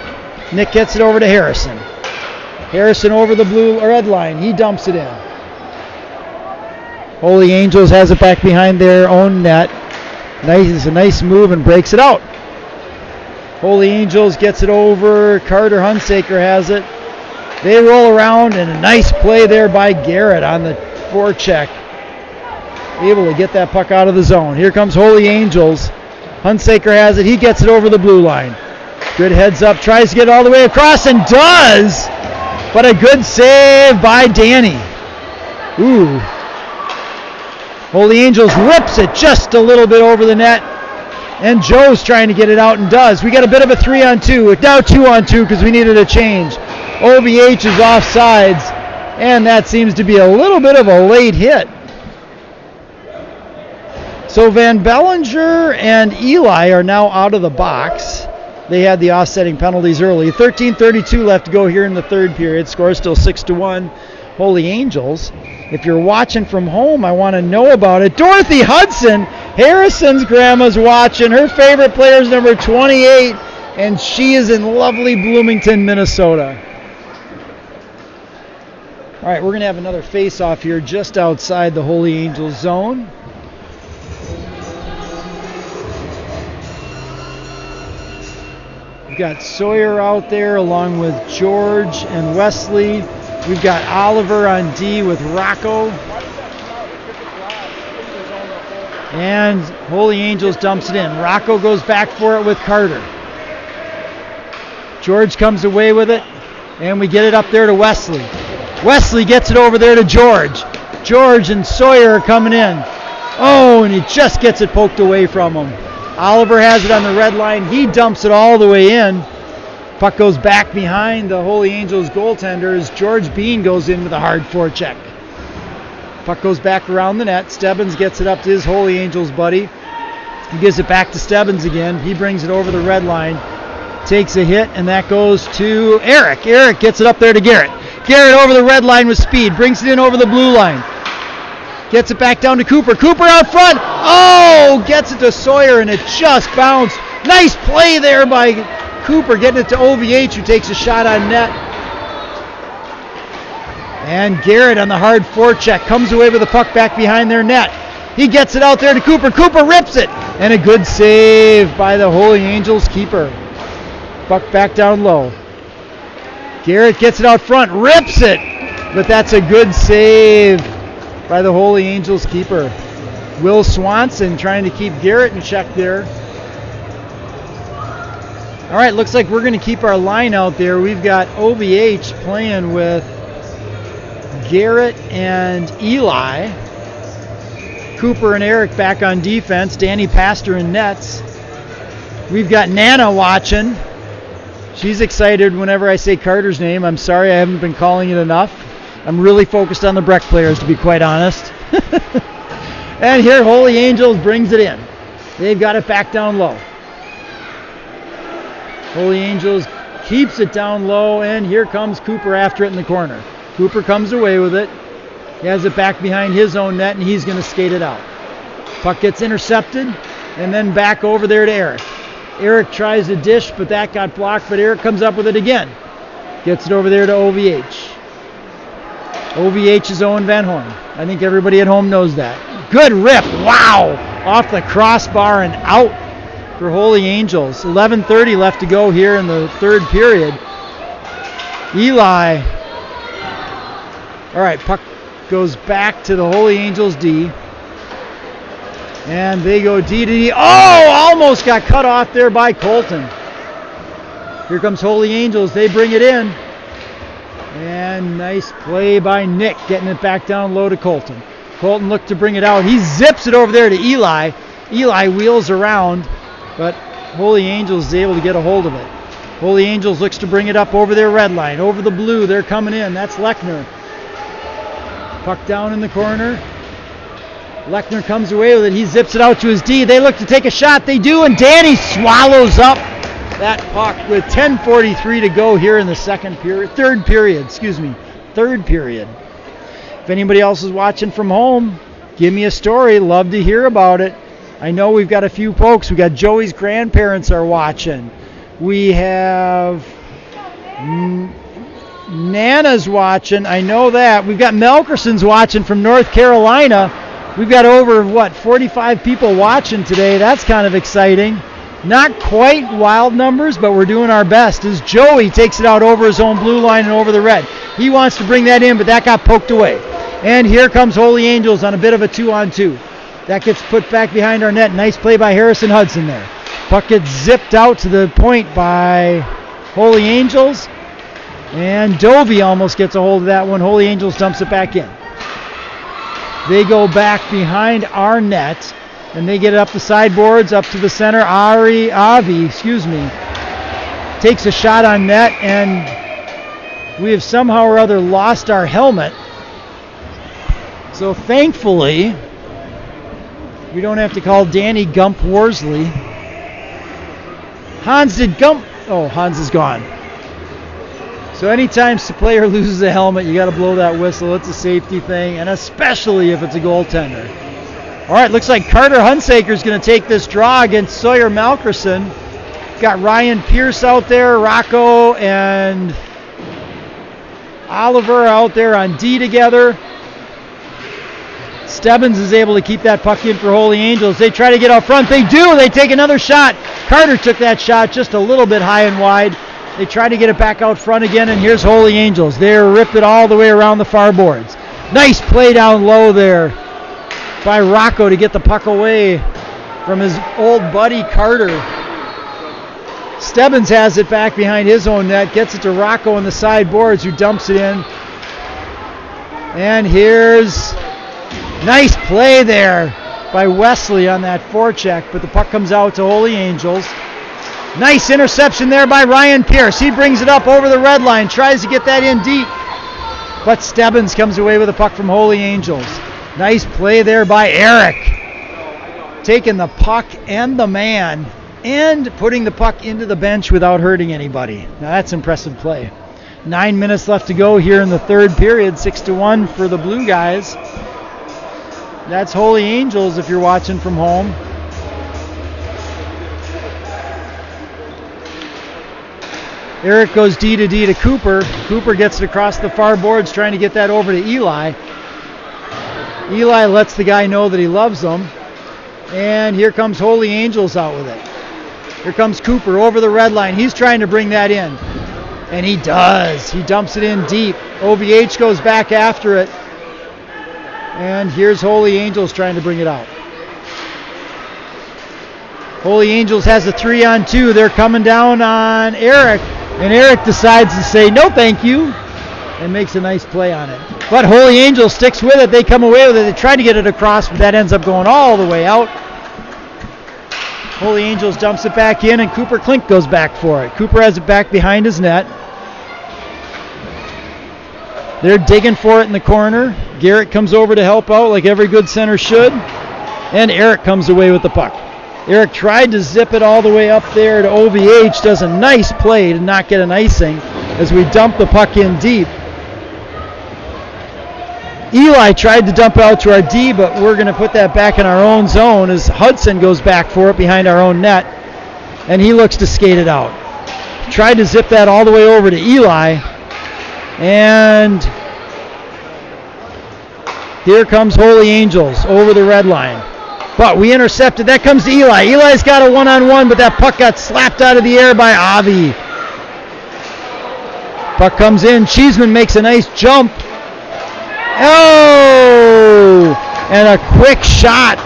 Nick gets it over to Harrison. Harrison over the blue red line. He dumps it in. Holy Angels has it back behind their own net. It's a nice move and breaks it out. Holy Angels gets it over. Carter Hunsaker has it. They roll around, and a nice play there by Garrett on the forecheck. Able to get that puck out of the zone. Here comes Holy Angels. Hunsaker has it. He gets it over the blue line. Good heads up. Tries to get it all the way across and does. But a good save by Danny. Ooh. Holy Angels rips it just a little bit over the net. And Joe's trying to get it out and does. We got a bit of a 3-on-2. Now 2-on-2 because we needed a change. OVH is offsides. And that seems to be a little bit of a late hit. So Van Bellinger and Eli are now out of the box. They had the offsetting penalties early. 13:32 left to go here in the third period. Score is still 6-1. Holy Angels. If you're watching from home, I want to know about it. Dorothy Hudson, Harrison's grandma's watching. Her favorite player is number 28, and she is in lovely Bloomington, Minnesota. All right, we're going to have another face-off here just outside the Holy Angels zone. We've got Sawyer out there along with George and Wesley. We've got Oliver on D with Rocco. And Holy Angels dumps it in. Rocco goes back for it with Carter. George comes away with it, and we get it up there to Wesley. Wesley gets it over there to George. George and Sawyer are coming in. Oh, and he just gets it poked away from him. Oliver has it on the red line. He dumps it all the way in. Puck goes back behind the Holy Angels goaltenders. George Bean goes in with a hard forecheck. Puck goes back around the net. Stebbins gets it up to his Holy Angels buddy. He gives it back to Stebbins again. He brings it over the red line. Takes a hit, and that goes to Eric. Eric gets it up there to Garrett. Garrett over the red line with speed. Brings it in over the blue line. Gets it back down to Cooper. Cooper out front. Oh, gets it to Sawyer, and it just bounced. Nice play there by Cooper, getting it to OVH, who takes a shot on net. And Garrett on the hard forecheck comes away with the puck back behind their net. He gets it out there to Cooper. Cooper rips it. And a good save by the Holy Angels keeper. Puck back down low. Garrett gets it out front, rips it. But that's a good save by the Holy Angels keeper. Will Swanson trying to keep Garrett in check there. All right, looks like we're going to keep our line out there. We've got OVH playing with Garrett and Eli. Cooper and Eric back on defense. Danny Pastor in nets. We've got Nana watching. She's excited whenever I say Carter's name. I'm sorry I haven't been calling it enough. I'm really focused on the Breck players, to be quite honest. And here Holy Angels brings it in. They've got it back down low. Holy Angels keeps it down low, and here comes Cooper after it in the corner. Cooper comes away with it. He has it back behind his own net, and he's going to skate it out. Puck gets intercepted, and then back over there to Eric. Eric tries to dish, but that got blocked, but Eric comes up with it again. Gets it over there to OVH. OVH is Owen Van Horn. I think everybody at home knows that. Good rip. Wow. Off the crossbar and out for Holy Angels. 11:30 left to go here in the third period. Eli. All right, puck goes back to the Holy Angels D. And they go D to D. Oh, almost got cut off there by Colton. Here comes Holy Angels. They bring it in. And nice play by Nick, getting it back down low to Colton. Colton looked to bring it out. He zips it over there to Eli. Eli wheels around, but Holy Angels is able to get a hold of it. Holy Angels looks to bring it up over their red line. Over the blue, they're coming in. That's Lechner. Puck down in the corner. Lechner comes away with it. He zips it out to his D. They look to take a shot. They do, and Danny swallows up that puck with 10:43 to go here in the third period. If anybody else is watching from home, give me a story. Love to hear about it. I know we've got a few folks. We got Joey's grandparents are watching. We have Nana's watching. I know that. We've got Melkerson's watching from North Carolina. We've got over, 45 people watching today. That's kind of exciting. Not quite wild numbers, but we're doing our best as Joey takes it out over his own blue line and over the red. He wants to bring that in, but that got poked away. And here comes Holy Angels on a bit of a 2-on-2. That gets put back behind our net. Nice play by Harrison Hudson there. Puck gets zipped out to the point by Holy Angels. And Dovey almost gets a hold of that one. Holy Angels dumps it back in. They go back behind our net. And they get it up the sideboards, up to the center. Avi, takes a shot on net, and we have somehow or other lost our helmet. So thankfully, we don't have to call Danny Gump Worsley. Hans is gone. So anytime a player loses a helmet, you got to blow that whistle. It's a safety thing, and especially if it's a goaltender. All right, looks like Carter Hunsaker is going to take this draw against Sawyer Malkerson. Got Ryan Pierce out there, Rocco and Oliver out there on D together. Stebbins is able to keep that puck in for Holy Angels. They try to get out front. They do. They take another shot. Carter took that shot just a little bit high and wide. They try to get it back out front again, and here's Holy Angels. They're ripped it all the way around the far boards. Nice play down low there by Rocco to get the puck away from his old buddy Carter. Stebbins has it back behind his own net, gets it to Rocco on the sideboards, who dumps it in. And here's nice play there by Wesley on that forecheck, but the puck comes out to Holy Angels. Nice interception there by Ryan Pierce. He brings it up over the red line, tries to get that in deep, but Stebbins comes away with the puck from Holy Angels. Nice play there by Eric, taking the puck and the man and putting the puck into the bench without hurting anybody. Now that's impressive play. 9 minutes left to go here in the third period, 6-1 for the Blue Guys. That's Holy Angels if you're watching from home. Eric goes D to Cooper. Cooper gets it across the far boards, trying to get that over to Eli. Eli lets the guy know that he loves him. And here comes Holy Angels out with it. Here comes Cooper over the red line. He's trying to bring that in. And he does. He dumps it in deep. OVH goes back after it. And here's Holy Angels trying to bring it out. Holy Angels has a 3-on-2. They're coming down on Eric. And Eric decides to say no thank you and makes a nice play on it. But Holy Angels sticks with it. They come away with it. They try to get it across, but that ends up going all the way out. Holy Angels dumps it back in, and Cooper Klink goes back for it. Cooper has it back behind his net. They're digging for it in the corner. Garrett comes over to help out like every good center should. And Eric comes away with the puck. Eric tried to zip it all the way up there to OVH. Does a nice play to not get an icing as we dump the puck in deep. Eli tried to dump out to our D, but we're going to put that back in our own zone as Hudson goes back for it behind our own net. And he looks to skate it out. Tried to zip that all the way over to Eli. And here comes Holy Angels over the red line. But we intercepted. That comes to Eli. Eli's got a one-on-one, but that puck got slapped out of the air by Avi. Puck comes in. Cheeseman makes a nice jump. Oh! And a quick shot.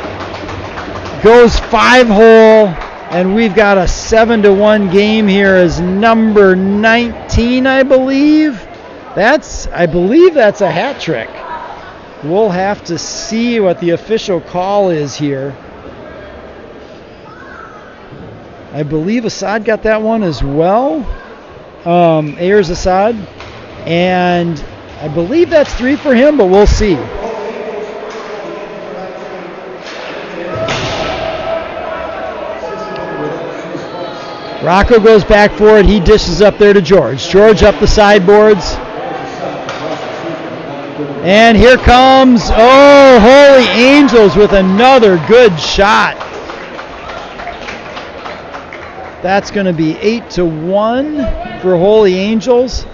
Goes 5-hole. And we've got a 7-1 game here as number 19, I believe. I believe that's a hat trick. We'll have to see what the official call is here. I believe Assad got that one as well. Ayers Assad. And I believe that's 3 for him, but we'll see. Rocco goes back for it. He dishes up there to George. George up the sideboards. And here comes, Holy Angels with another good shot. That's going to be 8-1 for Holy Angels,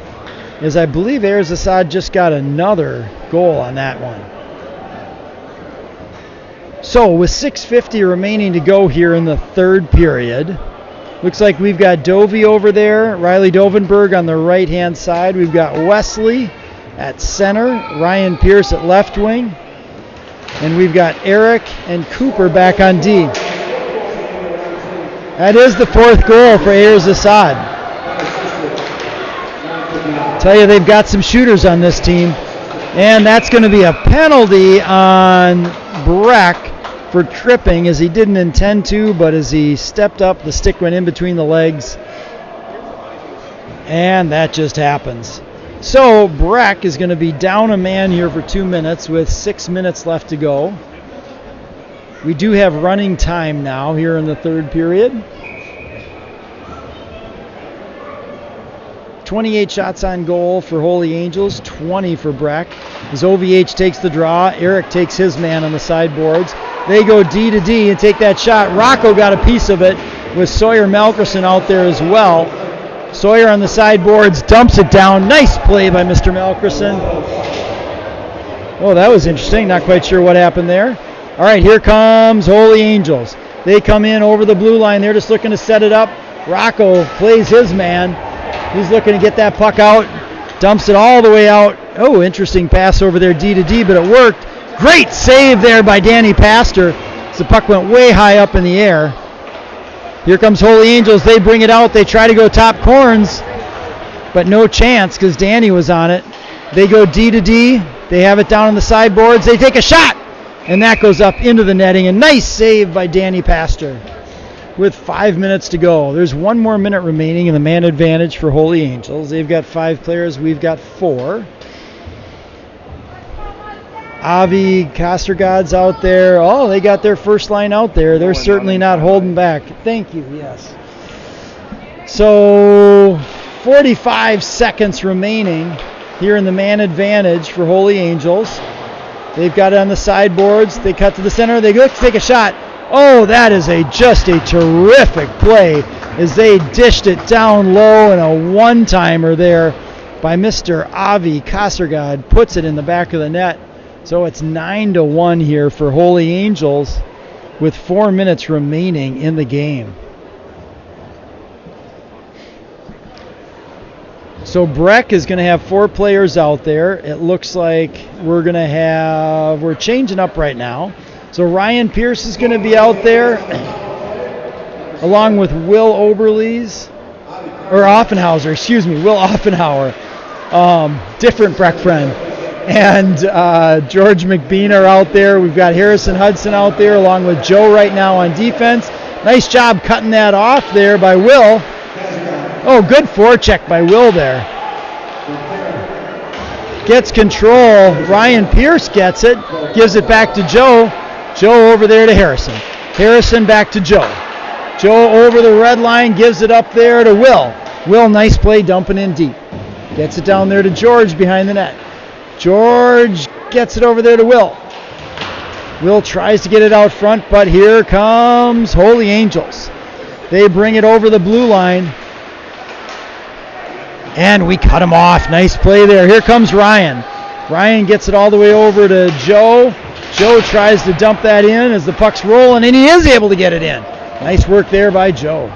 as I believe Ayers Assad just got another goal on that one. So with 6:50 remaining to go here in the third period, looks like we've got Dovey over there, Riley Dovenberg on the right-hand side. We've got Wesley at center, Ryan Pierce at left wing, and we've got Eric and Cooper back on D. That is the 4th goal for Ayers Assad. Tell you, they've got some shooters on this team, and that's going to be a penalty on Breck for tripping, as he didn't intend to, but as he stepped up, the stick went in between the legs, and that just happens. So Breck is going to be down a man here for 2 minutes with 6 minutes left to go. We do have running time now here in the third period. 28 shots on goal for Holy Angels, 20 for Breck. As OVH takes the draw, Eric takes his man on the sideboards. They go D to D and take that shot. Rocco got a piece of it with Sawyer Malkerson out there as well. Sawyer on the sideboards, dumps it down. Nice play by Mr. Malkerson. Oh, that was interesting. Not quite sure what happened there. All right, here comes Holy Angels. They come in over the blue line. They're just looking to set it up. Rocco plays his man. He's looking to get that puck out. Dumps it all the way out. Oh, interesting pass over there, D to D, but it worked. Great save there by Danny Pastor. The puck went way high up in the air. Here comes Holy Angels. They bring it out. They try to go top corns, but no chance because Danny was on it. They go D to D. They have it down on the sideboards. They take a shot, and that goes up into the netting. A nice save by Danny Pastor with 5 minutes to go. There's 1 more minute remaining in the man advantage for Holy Angels. They've got 5 players. We've got 4. Avi Kostergod's out there. Oh, they got their first line out there. They're certainly not holding back. Thank you, yes. So 45 seconds remaining here in the man advantage for Holy Angels. They've got it on the sideboards. They cut to the center. They look to take a shot. Oh, that is just a terrific play as they dished it down low, and a one-timer there by Mr. Avi Kostergod puts it in the back of the net. So it's 9-1 here for Holy Angels with 4 minutes remaining in the game. So Breck is going to have 4 players out there. It looks like we're changing up right now. So Ryan Pierce is going to be out there along with Will Offenhauser, Will Offenhauer. Different Breck friend. And George McBean are out there. We've got Harrison Hudson out there along with Joe right now on defense. Nice job cutting that off there by Will. Oh, good forecheck by Will there. Gets control. Ryan Pierce gets it. Gives it back to Joe. Joe over there to Harrison. Harrison back to Joe. Joe over the red line. Gives it up there to Will. Will, nice play, dumping in deep. Gets it down there to George behind the net. George gets it over there to Will. Will tries to get it out front, but here comes Holy Angels. They bring it over the blue line. And we cut him off. Nice play there. Here comes Ryan. Ryan gets it all the way over to Joe. Joe tries to dump that in as the puck's rolling, and he is able to get it in. Nice work there by Joe.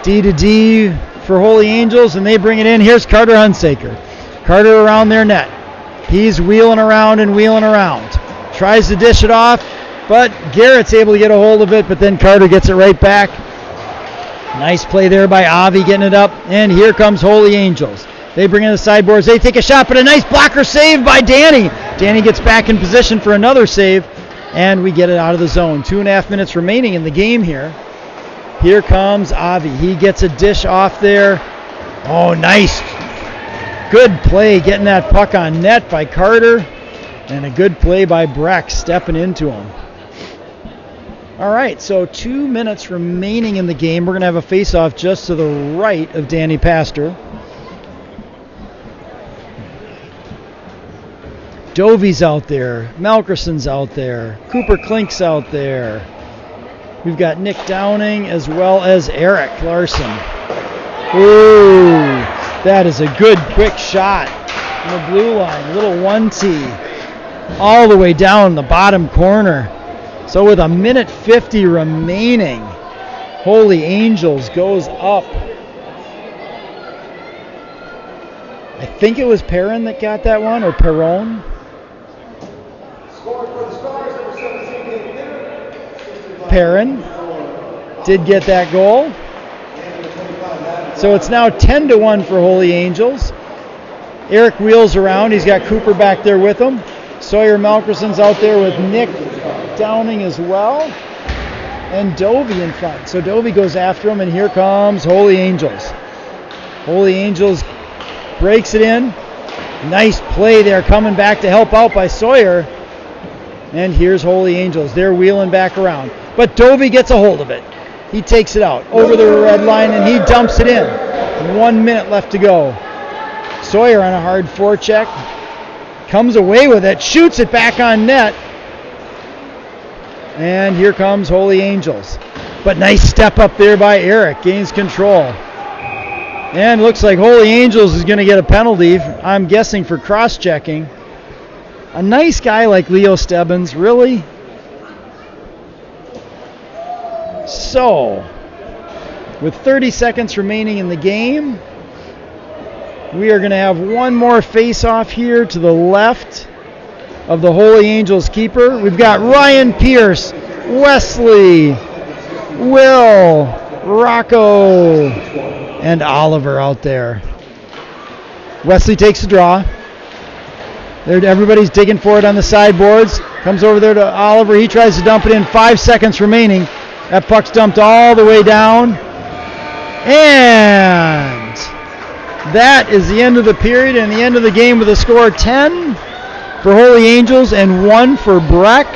D to D for Holy Angels, and they bring it in. Here's Carter Hunsaker. Carter around their net. He's wheeling around and wheeling around. Tries to dish it off, but Garrett's able to get a hold of it, but then Carter gets it right back. Nice play there by Avi getting it up, and here comes Holy Angels. They bring in the sideboards. They take a shot, but a nice blocker save by Danny. Danny gets back in position for another save, and we get it out of the zone. 2.5 minutes remaining in the game here. Here comes Avi. He gets a dish off there. Oh, nice. Good play getting that puck on net by Carter, and a good play by Breck stepping into him. All right, so 2 minutes remaining in the game. We're going to have a face-off just to the right of Danny Pastor. Dovey's out there. Malkerson's out there. Cooper Klink's out there. We've got Nick Downing as well as Eric Larson. Ooh, that is a good quick shot in the blue line. Little 1-tee all the way down the bottom corner. So with 1:50 remaining, Holy Angels goes up. I think it was Perrin that got that one, or Perron. Perrin did get that goal. So it's now 10-1 for Holy Angels. Eric wheels around. He's got Cooper back there with him. Sawyer Malkerson's out there with Nick Downing as well. And Dovey in front. So Dovey goes after him, and here comes Holy Angels. Holy Angels breaks it in. Nice play there coming back to help out by Sawyer. And here's Holy Angels. They're wheeling back around. But Dovey gets a hold of it. He takes it out over the red line, and he dumps it in. 1 minute left to go. Sawyer on a hard forecheck. Comes away with it. Shoots it back on net. And here comes Holy Angels. But nice step up there by Eric. Gains control. And looks like Holy Angels is going to get a penalty, I'm guessing, for cross-checking. A nice guy like Leo Stebbins, really? So, with 30 seconds remaining in the game, we are going to have one more face-off here to the left of the Holy Angels keeper. We've got Ryan Pierce, Wesley, Will, Rocco, and Oliver out there. Wesley takes the draw. Everybody's digging for it on the sideboards. Comes over there to Oliver. He tries to dump it in. 5 seconds remaining. That puck's dumped all the way down. And that is the end of the period and the end of the game with a score of 10 for Holy Angels and 1 for Breck.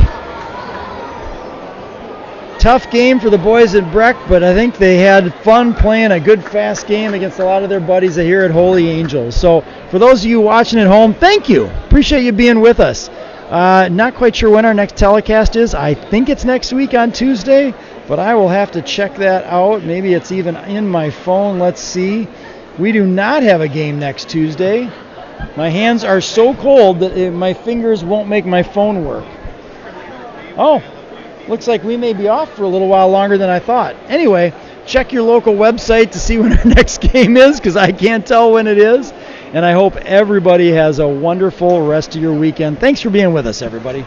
Tough game for the boys at Breck, but I think they had fun playing a good fast game against a lot of their buddies here at Holy Angels. So for those of you watching at home, thank you. Appreciate you being with us. Not quite sure when our next telecast is. I think it's next week on Tuesday, but I will have to check that out. Maybe it's even in my phone. Let's see. We do not have a game next Tuesday. My hands are so cold that my fingers won't make my phone work. Oh. Looks like we may be off for a little while longer than I thought. Anyway, check your local website to see when our next game is, because I can't tell when it is. And I hope everybody has a wonderful rest of your weekend. Thanks for being with us, everybody.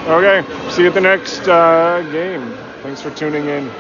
Okay, see you at the next game. Thanks for tuning in.